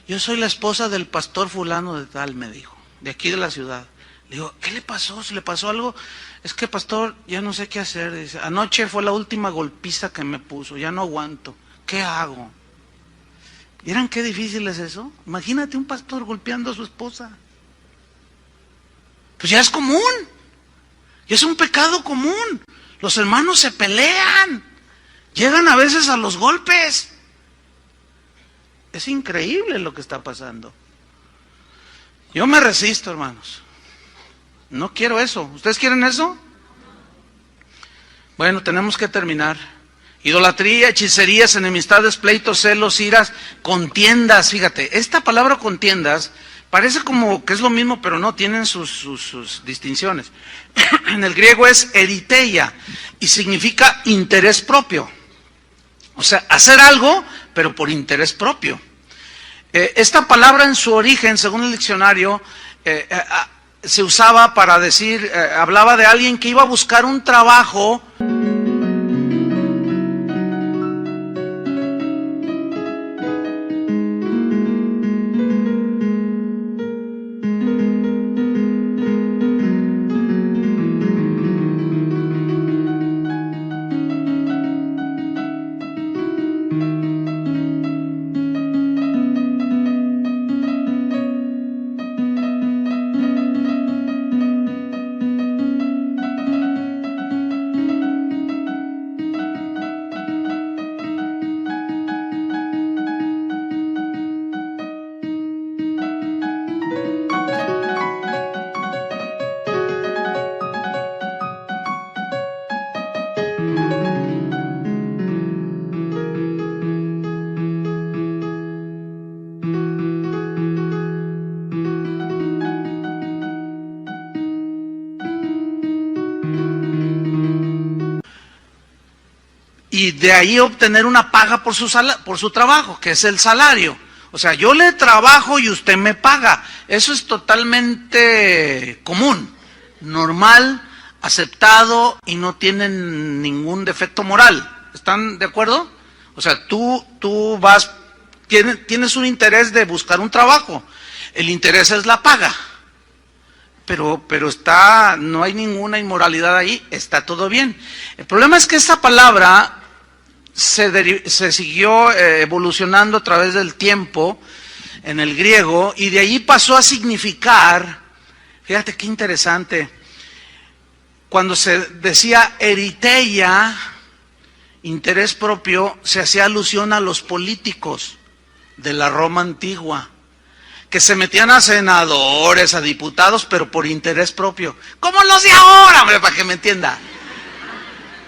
yo soy la esposa del pastor fulano de tal, me dijo, de aquí de la ciudad. Le digo, ¿qué le pasó? ¿Si le pasó algo? Es que, pastor, ya no sé qué hacer. Dice, anoche fue la última golpiza que me puso, ya no aguanto. ¿Qué hago? ¿Vieran qué difícil es eso? Imagínate un pastor golpeando a su esposa. Pues ya es común. Ya es un pecado común. Los hermanos se pelean. Llegan a veces a los golpes. Es increíble lo que está pasando. Yo me resisto, hermanos. No quiero eso. ¿Ustedes quieren eso? Bueno, tenemos que terminar. Idolatría, hechicerías, enemistades, pleitos, celos, iras, contiendas. Fíjate, esta palabra contiendas parece como que es lo mismo, pero no, tienen sus distinciones. En el griego es eriteia y significa interés propio. O sea, hacer algo, pero por interés propio. Esta palabra en su origen, según el diccionario, se usaba para decir, hablaba de alguien que iba a buscar un trabajo. Y de ahí obtener una paga por su trabajo, que es el salario. O sea, yo le trabajo y usted me paga. Eso es totalmente común, normal, aceptado y no tiene ningún defecto moral. ¿Están de acuerdo? O sea, tú tienes un interés de buscar un trabajo. El interés es la paga. pero no hay ninguna inmoralidad ahí, está todo bien. El problema es que esta palabra se siguió evolucionando a través del tiempo en el griego, y de allí pasó a significar, fíjate qué interesante, cuando se decía eriteia, interés propio, se hacía alusión a los políticos de la Roma antigua, que se metían a senadores, a diputados, pero por interés propio, como los de ahora, hombre, para que me entienda.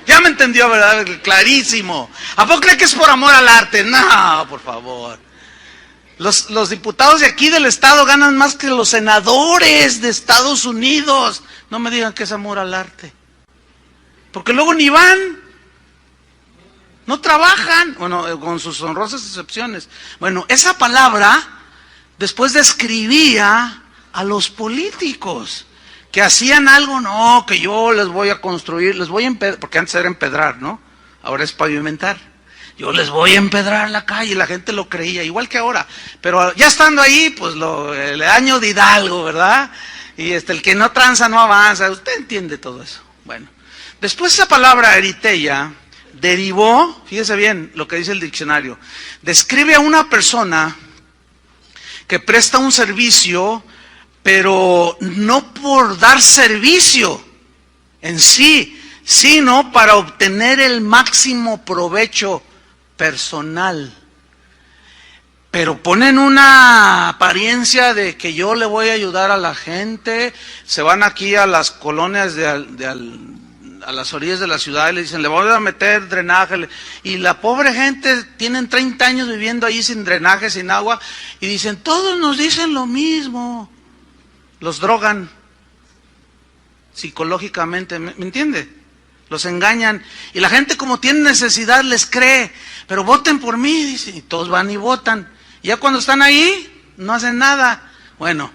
Ya me entendió, ¿verdad? Clarísimo. ¿A poco cree que es por amor al arte? No, por favor. Los diputados de aquí del estado ganan más que los senadores de Estados Unidos. No me digan que es amor al arte. Porque luego ni van. No trabajan. Bueno, con sus honrosas excepciones. Bueno, esa palabra después describía a los políticos que hacían algo, no, que yo les voy a construir, les voy a empedrar, porque antes era empedrar, ¿no? Ahora es pavimentar. Yo les voy a empedrar la calle, la gente lo creía, igual que ahora. Pero ya estando ahí, pues el año de Hidalgo, ¿verdad? Y el que no tranza no avanza, usted entiende todo eso. Bueno, después esa palabra eriteia derivó, fíjese bien lo que dice el diccionario, describe a una persona que presta un servicio, pero no por dar servicio en sí, sino para obtener el máximo provecho personal. Pero ponen una apariencia de que yo le voy a ayudar a la gente, se van aquí a las colonias a las orillas de la ciudad y le dicen, le voy a meter drenaje, y la pobre gente tienen 30 años viviendo ahí sin drenaje, sin agua, y dicen, todos nos dicen lo mismo. Los drogan psicológicamente, ¿me entiende? Los engañan, y la gente como tiene necesidad les cree, pero voten por mí, dicen, y todos van y votan, y ya cuando están ahí, no hacen nada. Bueno,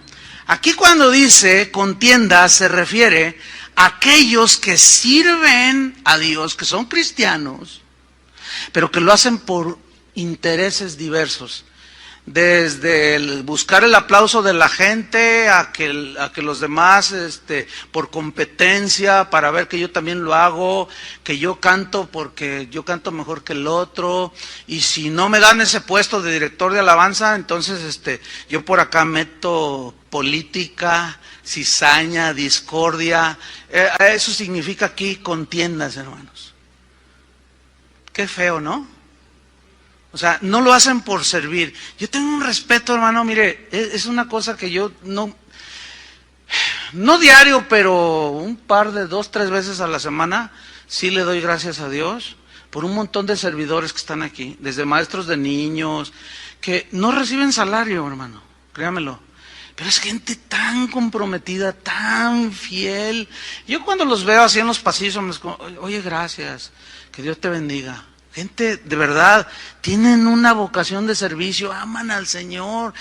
aquí cuando dice contienda se refiere a aquellos que sirven a Dios, que son cristianos, pero que lo hacen por intereses diversos. Desde buscar el aplauso de la gente a que los demás, por competencia, para ver que yo también lo hago, que yo canto porque yo canto mejor que el otro, y si no me dan ese puesto de director de alabanza, entonces yo por acá meto política, cizaña, discordia. Eso significa aquí contiendas, hermanos. Qué feo, ¿no? O sea, no lo hacen por servir. Yo tengo un respeto, hermano, mire, es una cosa que yo no diario, pero un par de 2, 3 veces a la semana, sí le doy gracias a Dios por un montón de servidores que están aquí, desde maestros de niños, que no reciben salario, hermano, créamelo. Pero es gente tan comprometida, tan fiel. Yo cuando los veo así en los pasillos, oye, gracias, que Dios te bendiga. Gente, de verdad, tienen una vocación de servicio, aman al Señor.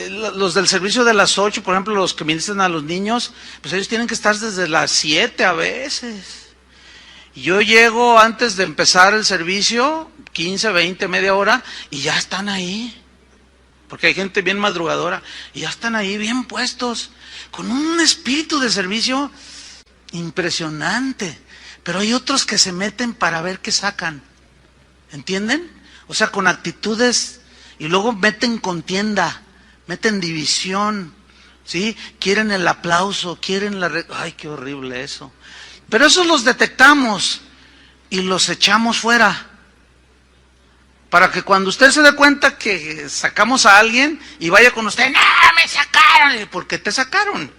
Los del servicio de las 8, por ejemplo, los que ministran a los niños, pues ellos tienen que estar desde las 7 a veces. Yo llego antes de empezar el servicio, 15, 20, media hora, y ya están ahí. Porque hay gente bien madrugadora, y ya están ahí bien puestos, con un espíritu de servicio impresionante. Pero hay otros que se meten para ver qué sacan. ¿Entienden? O sea, con actitudes, y luego meten contienda, meten división, ¿sí? Quieren el aplauso, quieren ¡ay, qué horrible eso! Pero eso los detectamos y los echamos fuera. Para que cuando usted se dé cuenta que sacamos a alguien y vaya con usted, ¡no, me sacaron! ¿Por qué te sacaron?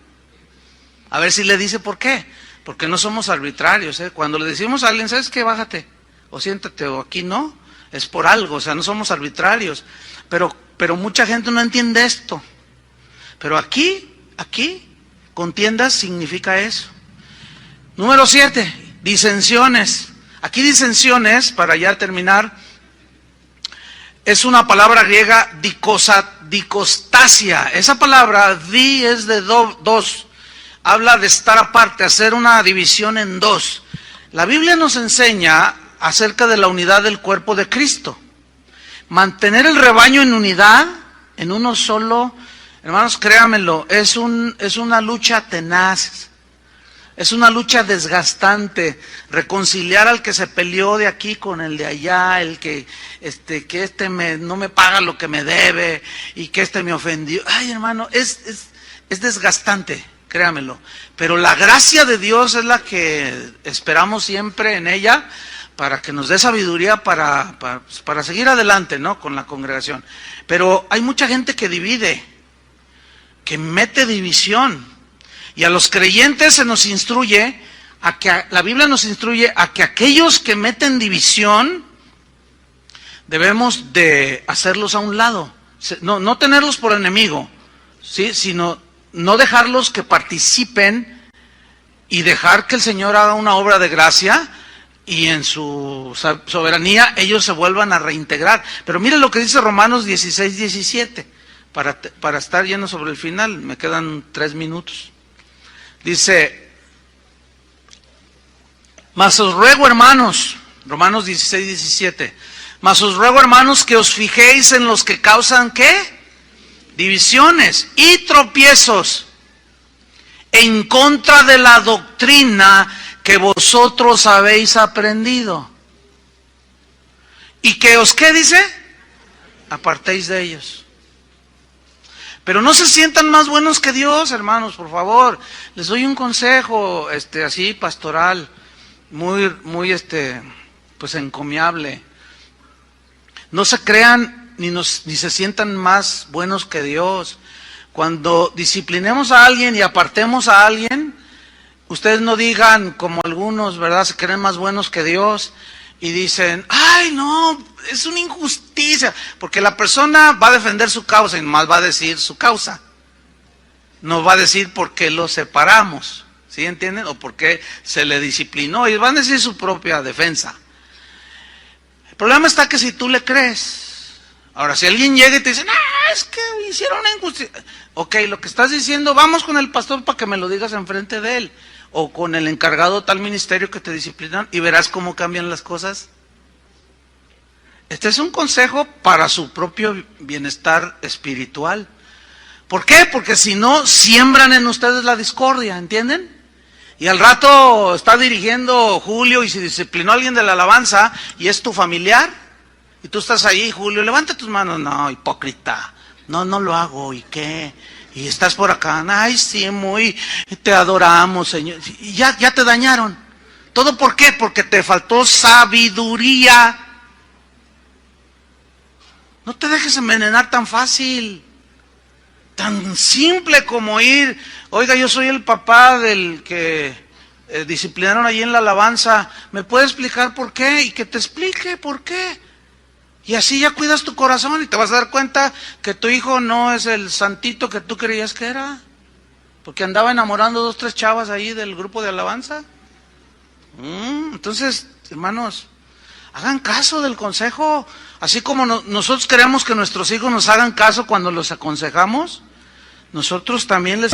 A ver si le dice por qué. Porque no somos arbitrarios, ¿eh? Cuando le decimos a alguien, ¿sabes qué? Bájate. O siéntate, o aquí no, es por algo, o sea, no somos arbitrarios, pero mucha gente no entiende esto. Pero aquí, contiendas significa eso. Número 7, disensiones. Aquí disensiones, para ya terminar, es una palabra griega dicostasia. Esa palabra, es de dos, habla de estar aparte, hacer una división en dos. La Biblia nos enseña acerca de la unidad del cuerpo de Cristo. Mantener el rebaño en unidad, en uno solo Hermanos, créanmelo, es una lucha tenaz. Es una lucha desgastante, reconciliar al que se peleó de aquí con el de allá, el que no me paga lo que me debe y que me ofendió. Ay, hermano, es desgastante, créamelo. Pero la gracia de Dios es la que esperamos siempre en ella para que nos dé sabiduría para seguir adelante, ¿no? Con la congregación. Pero hay mucha gente que divide, que mete división. Y a los creyentes se nos instruye, la Biblia nos instruye a que aquellos que meten división, debemos de hacerlos a un lado. No tenerlos por enemigo, ¿sí? Sino no dejarlos que participen y dejar que el Señor haga una obra de gracia y en su soberanía ellos se vuelvan a reintegrar. Pero mire lo que dice Romanos 16:17, para estar lleno sobre el final, me quedan 3 minutos. Dice, mas os ruego, hermanos, Romanos 16:17, mas os ruego, hermanos, que os fijéis en los que causan, ¿qué? Divisiones y tropiezos en contra de la doctrina que vosotros habéis aprendido. Y que os, ¿qué dice? Apartéis de ellos. Pero no se sientan más buenos que Dios, hermanos, por favor. Les doy un consejo, así pastoral, muy, pues encomiable. No se crean ni se sientan más buenos que Dios. Cuando disciplinemos a alguien y apartemos a alguien, ustedes no digan como algunos, ¿verdad? Se creen más buenos que Dios y dicen, ay, no, es una injusticia, porque la persona va a defender su causa y más va a decir su causa. No va a decir por qué lo separamos, ¿sí entienden? O por qué se le disciplinó, y van a decir su propia defensa. El problema está que si tú le crees, ahora si alguien llega y te dice, es que hicieron una injusticia, ok, lo que estás diciendo, vamos con el pastor para que me lo digas enfrente de él, o con el encargado de tal ministerio que te disciplinan, y verás cómo cambian las cosas. Este es un consejo para su propio bienestar espiritual. ¿Por qué? Porque si no, siembran en ustedes la discordia, ¿entienden? Y al rato está dirigiendo Julio y se disciplinó a alguien de la alabanza y es tu familiar. Y tú estás ahí, Julio, levanta tus manos. No, hipócrita. No lo hago. ¿Y qué? Y estás por acá. Ay, sí, te adoramos, Señor. Y ya te dañaron. ¿Todo por qué? Porque te faltó sabiduría. No te dejes envenenar tan fácil, tan simple como ir, oiga, yo soy el papá del que disciplinaron allí en la alabanza, ¿me puede explicar por qué? Y que te explique por qué. Y así ya cuidas tu corazón y te vas a dar cuenta que tu hijo no es el santito que tú creías que era, porque andaba enamorando 2, 3 chavas ahí del grupo de alabanza. Entonces, hermanos, hagan caso del consejo, así como nosotros queremos que nuestros hijos nos hagan caso cuando los aconsejamos, nosotros también les...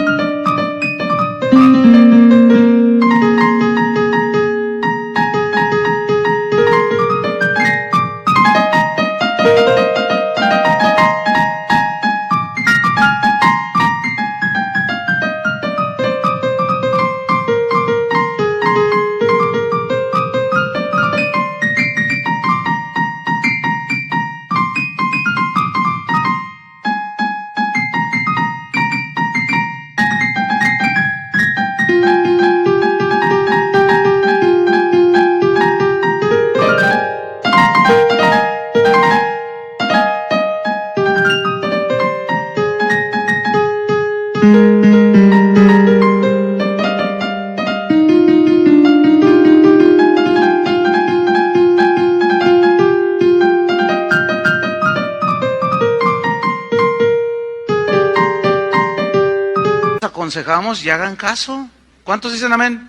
aconsejamos y hagan caso. ¿Cuántos dicen amén?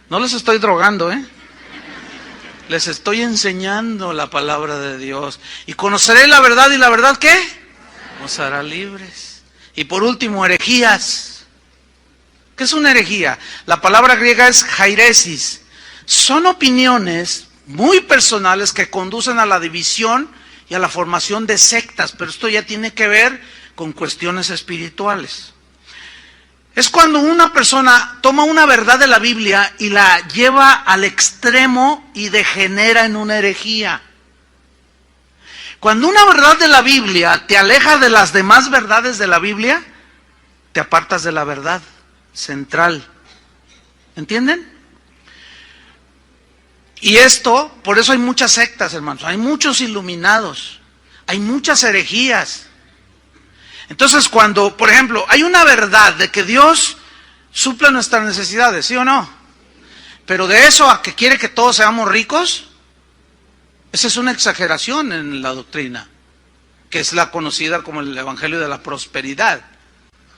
No les estoy drogando, les estoy enseñando la palabra de Dios. Y conoceré la verdad, y la verdad, ¿qué? Os hará libres. Y por último, herejías. ¿Qué es una herejía? La palabra griega es jairesis. Son opiniones muy personales que conducen a la división y a la formación de sectas, pero esto ya tiene que ver con cuestiones espirituales. Es cuando una persona toma una verdad de la Biblia y la lleva al extremo y degenera en una herejía. Cuando una verdad de la Biblia te aleja de las demás verdades de la Biblia, te apartas de la verdad central. ¿Entienden? Y esto, por eso hay muchas sectas, hermanos, hay muchos iluminados, hay muchas herejías. Entonces, cuando, por ejemplo, hay una verdad de que Dios suple nuestras necesidades, ¿sí o no? Pero de eso a que quiere que todos seamos ricos, esa es una exageración en la doctrina, que es la conocida como el Evangelio de la Prosperidad,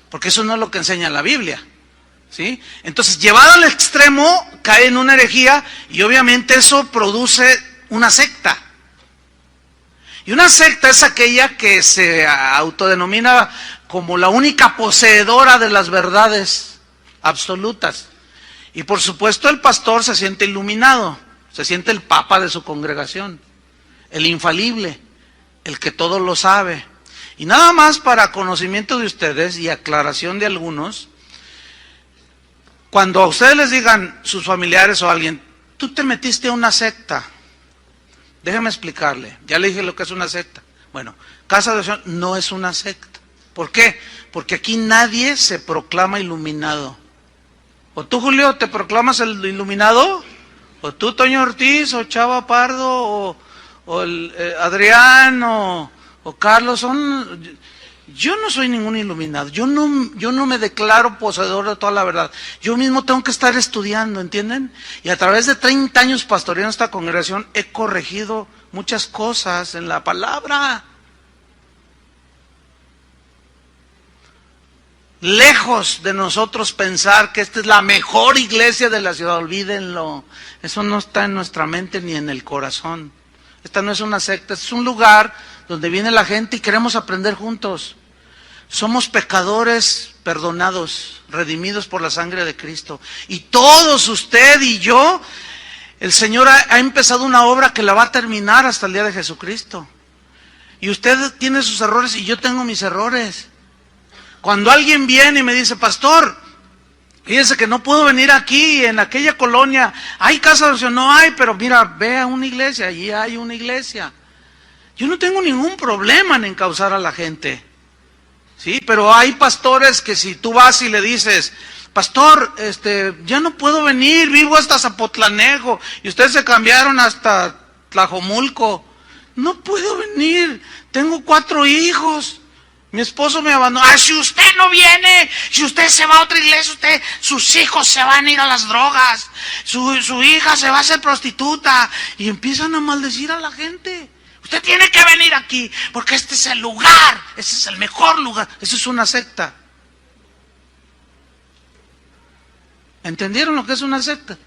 porque eso no es lo que enseña la Biblia, ¿sí? Entonces, llevado al extremo, cae en una herejía y obviamente eso produce una secta. Y una secta es aquella que se autodenomina como la única poseedora de las verdades absolutas. Y por supuesto el pastor se siente iluminado, se siente el papa de su congregación, el infalible, el que todo lo sabe. Y nada más para conocimiento de ustedes y aclaración de algunos, cuando a ustedes les digan sus familiares o alguien, tú te metiste a una secta, déjeme explicarle, ya le dije lo que es una secta. Bueno, Casa de Oración no es una secta. ¿Por qué? Porque aquí nadie se proclama iluminado. ¿O tú, Julio, te proclamas el iluminado? ¿O tú, Toño Ortiz, o Chava Pardo, o Adrián, o Carlos? Yo no soy ningún iluminado. Yo no me declaro poseedor de toda la verdad. Yo mismo tengo que estar estudiando, ¿entienden? Y a través de 30 años pastoreando esta congregación he corregido muchas cosas en la palabra. Lejos de nosotros pensar que esta es la mejor iglesia de la ciudad, olvídenlo. Eso no está en nuestra mente ni en el corazón. Esta no es una secta, es un lugar donde viene la gente y queremos aprender juntos. Somos pecadores perdonados, redimidos por la sangre de Cristo. Y todos, usted y yo, el Señor ha empezado una obra que la va a terminar hasta el día de Jesucristo. Y usted tiene sus errores y yo tengo mis errores. Cuando alguien viene y me dice, pastor, fíjese que no puedo venir aquí, en aquella colonia, hay casa de oración, no hay, pero mira, ve a una iglesia, allí hay una iglesia. Yo no tengo ningún problema en encauzar a la gente, ¿sí? Pero hay pastores que si tú vas y le dices, pastor, ya no puedo venir, vivo hasta Zapotlanejo, y ustedes se cambiaron hasta Tlajomulco, no puedo venir, tengo 4 hijos. Mi esposo me abandonó. Si usted no viene, si usted se va a otra iglesia, sus hijos se van a ir a las drogas, su hija se va a hacer prostituta, y empiezan a maldecir a la gente. Usted tiene que venir aquí, porque este es el lugar, este es el mejor lugar. Eso es una secta. ¿Entendieron lo que es una secta?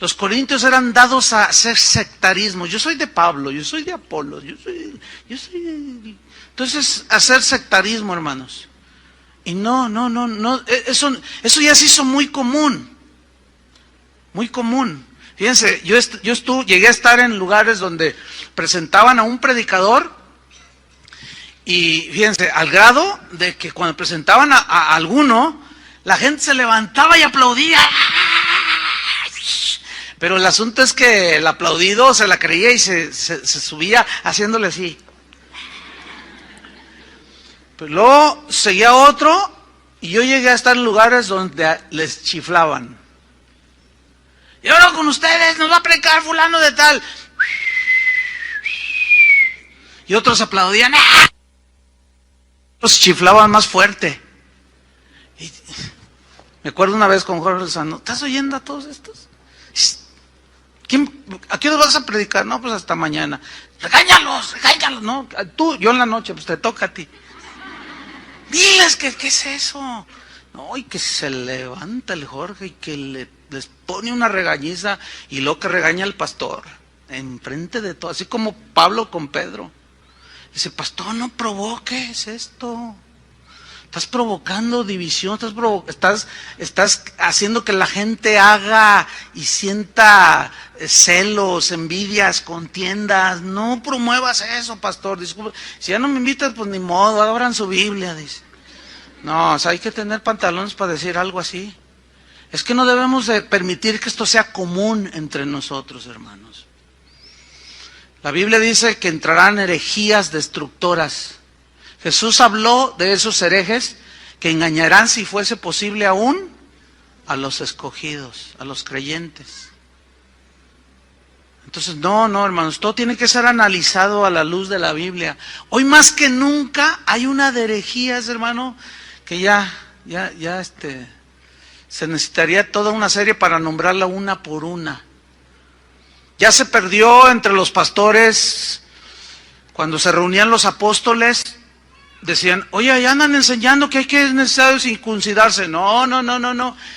Los corintios eran dados a hacer sectarismo. Yo soy de Pablo, yo soy de Apolo, yo soy Entonces, hacer sectarismo, hermanos. Y no, eso ya se hizo muy común. Muy común. Fíjense, llegué a estar en lugares donde presentaban a un predicador, y fíjense, al grado de que cuando presentaban a alguno, la gente se levantaba y aplaudía. Pero el asunto es que el aplaudido se la creía y se subía haciéndole así. Pero luego seguía otro y yo llegué a estar en lugares donde les chiflaban. Y ahora con ustedes nos va a predicar fulano de tal. Y otros aplaudían. Otros chiflaban más fuerte. Y me acuerdo una vez con Jorge Lozano, ¿estás oyendo a todos estos? ¿A qué hora vas a predicar? No, pues hasta mañana. Regáñalos, no, yo en la noche, pues te toca a ti. Diles que qué es eso. No, y que se levanta el Jorge y que les pone una regañiza, y luego que regaña al pastor enfrente de todo, así como Pablo con Pedro. Dice, pastor, no provoques esto. Estás provocando división, estás haciendo que la gente haga y sienta celos, envidias, contiendas. No promuevas eso, pastor. Disculpe, si ya no me invitas, pues ni modo, abran su Biblia, dice. No, o sea, hay que tener pantalones para decir algo así. Es que no debemos de permitir que esto sea común entre nosotros, hermanos. La Biblia dice que entrarán herejías destructoras. Jesús habló de esos herejes que engañarán, si fuese posible aún, a los escogidos, a los creyentes. Entonces, no, hermanos, todo tiene que ser analizado a la luz de la Biblia. Hoy más que nunca hay una de herejías, hermano, que ya se necesitaría toda una serie para nombrarla una por una. Ya se perdió entre los pastores, cuando se reunían los apóstoles, decían, oye, ya andan enseñando que es necesario circuncidarse. No.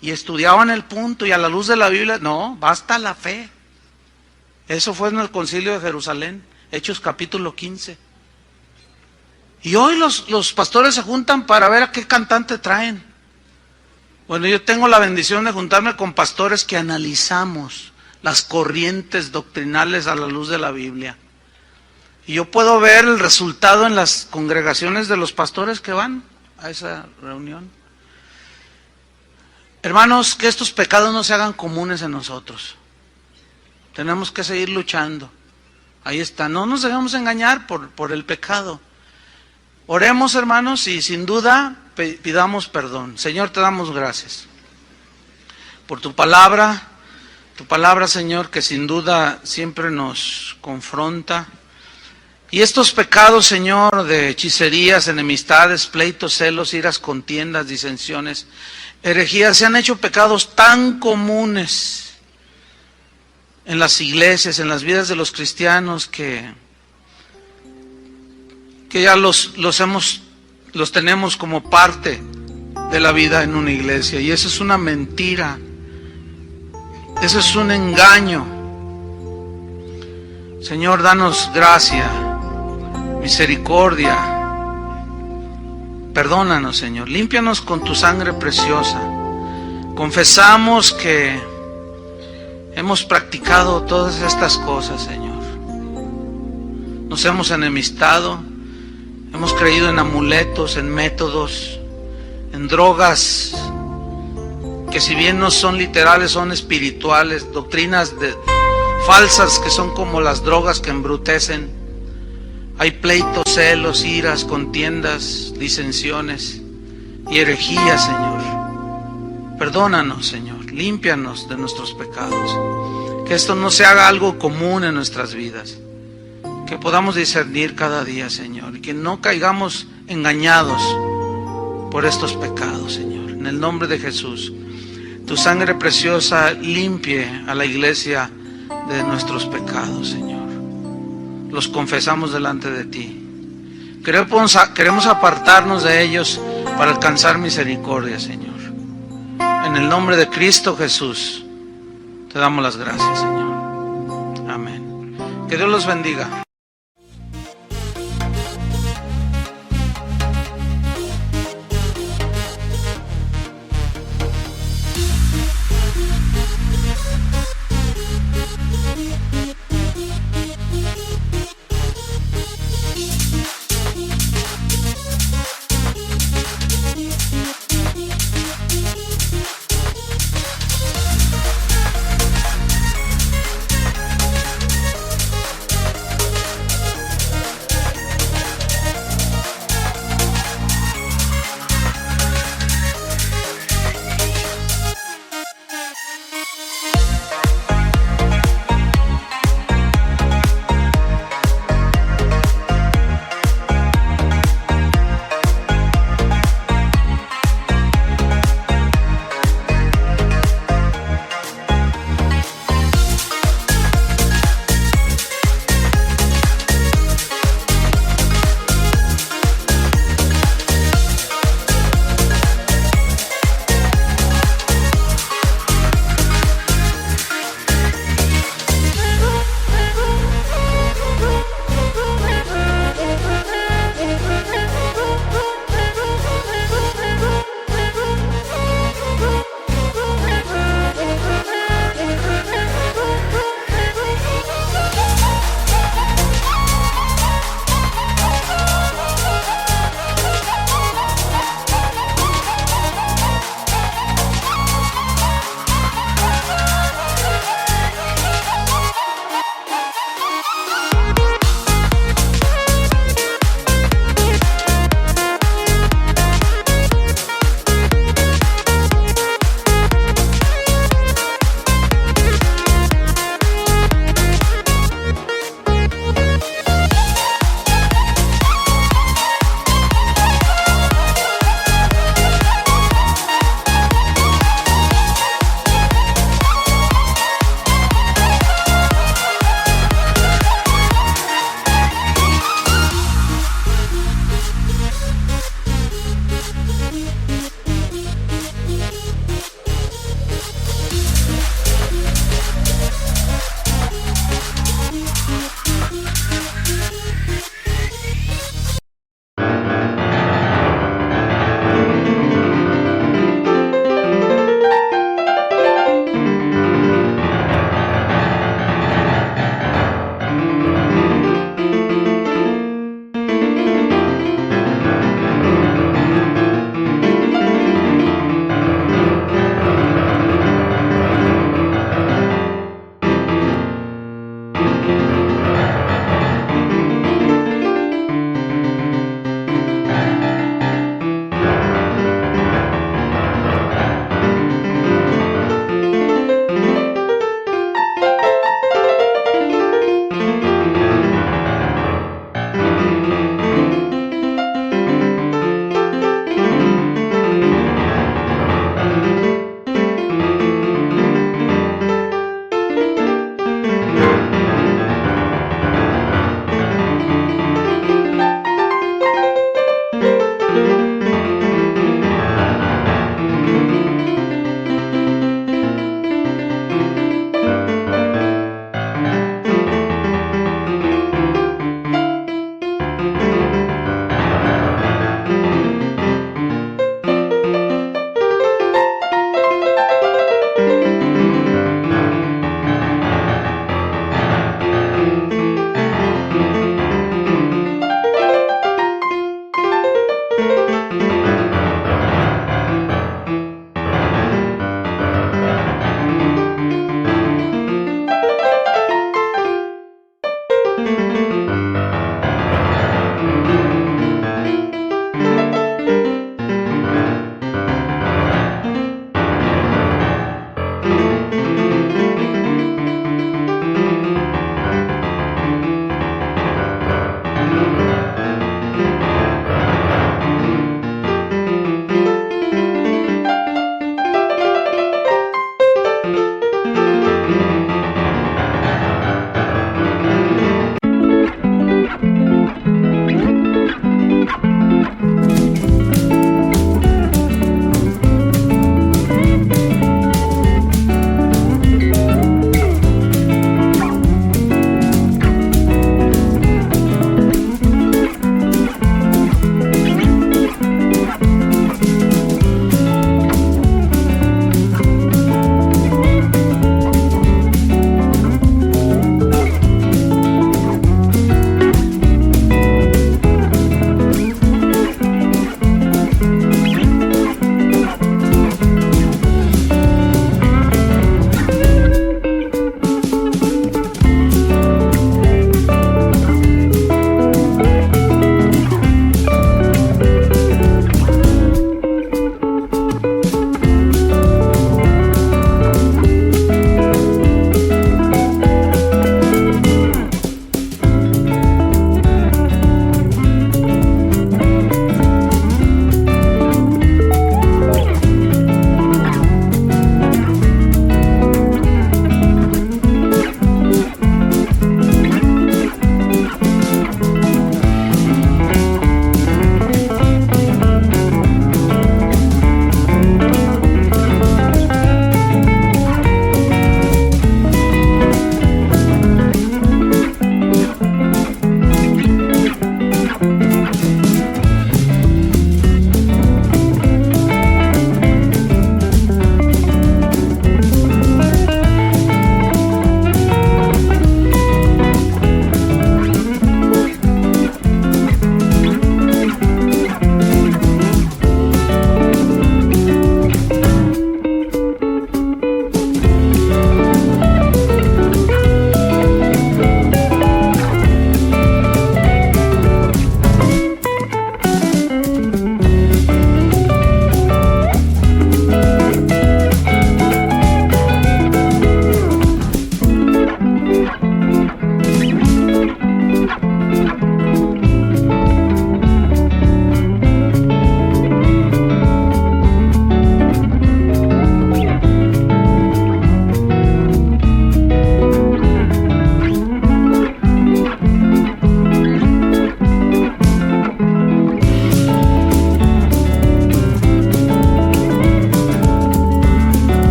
Y estudiaban el punto y a la luz de la Biblia, no, basta la fe. Eso fue en el concilio de Jerusalén, Hechos capítulo 15. Y hoy los pastores se juntan para ver a qué cantante traen. Bueno, yo tengo la bendición de juntarme con pastores que analizamos las corrientes doctrinales a la luz de la Biblia. Y yo puedo ver el resultado en las congregaciones de los pastores que van a esa reunión. Hermanos, que estos pecados no se hagan comunes en nosotros. Tenemos que seguir luchando. Ahí está, no nos dejemos engañar por el pecado. Oremos, hermanos, y sin duda pidamos perdón. Señor, te damos gracias por tu palabra, Señor, que sin duda siempre nos confronta. Y estos pecados, Señor, de hechicerías, enemistades, pleitos, celos, iras, contiendas, disensiones, herejías, se han hecho pecados tan comunes en las iglesias, en las vidas de los cristianos, que ya los tenemos como parte de la vida en una iglesia. Y eso es una mentira, eso es un engaño. Señor, danos gracia, misericordia. Perdónanos, Señor, límpianos con tu sangre preciosa. Confesamos que hemos practicado todas estas cosas, Señor. Nos hemos enemistado, hemos creído en amuletos, en métodos, en drogas que, si bien no son literales, son espirituales, doctrinas falsas que son como las drogas que embrutecen. Hay pleitos, celos, iras, contiendas, disensiones y herejías, Señor. Perdónanos, Señor, límpianos de nuestros pecados. Que esto no se haga algo común en nuestras vidas. Que podamos discernir cada día, Señor, y que no caigamos engañados por estos pecados, Señor. En el nombre de Jesús, tu sangre preciosa limpie a la iglesia de nuestros pecados, Señor. Los confesamos delante de ti. Queremos apartarnos de ellos para alcanzar misericordia, Señor. En el nombre de Cristo Jesús, te damos las gracias, Señor. Amén. Que Dios los bendiga.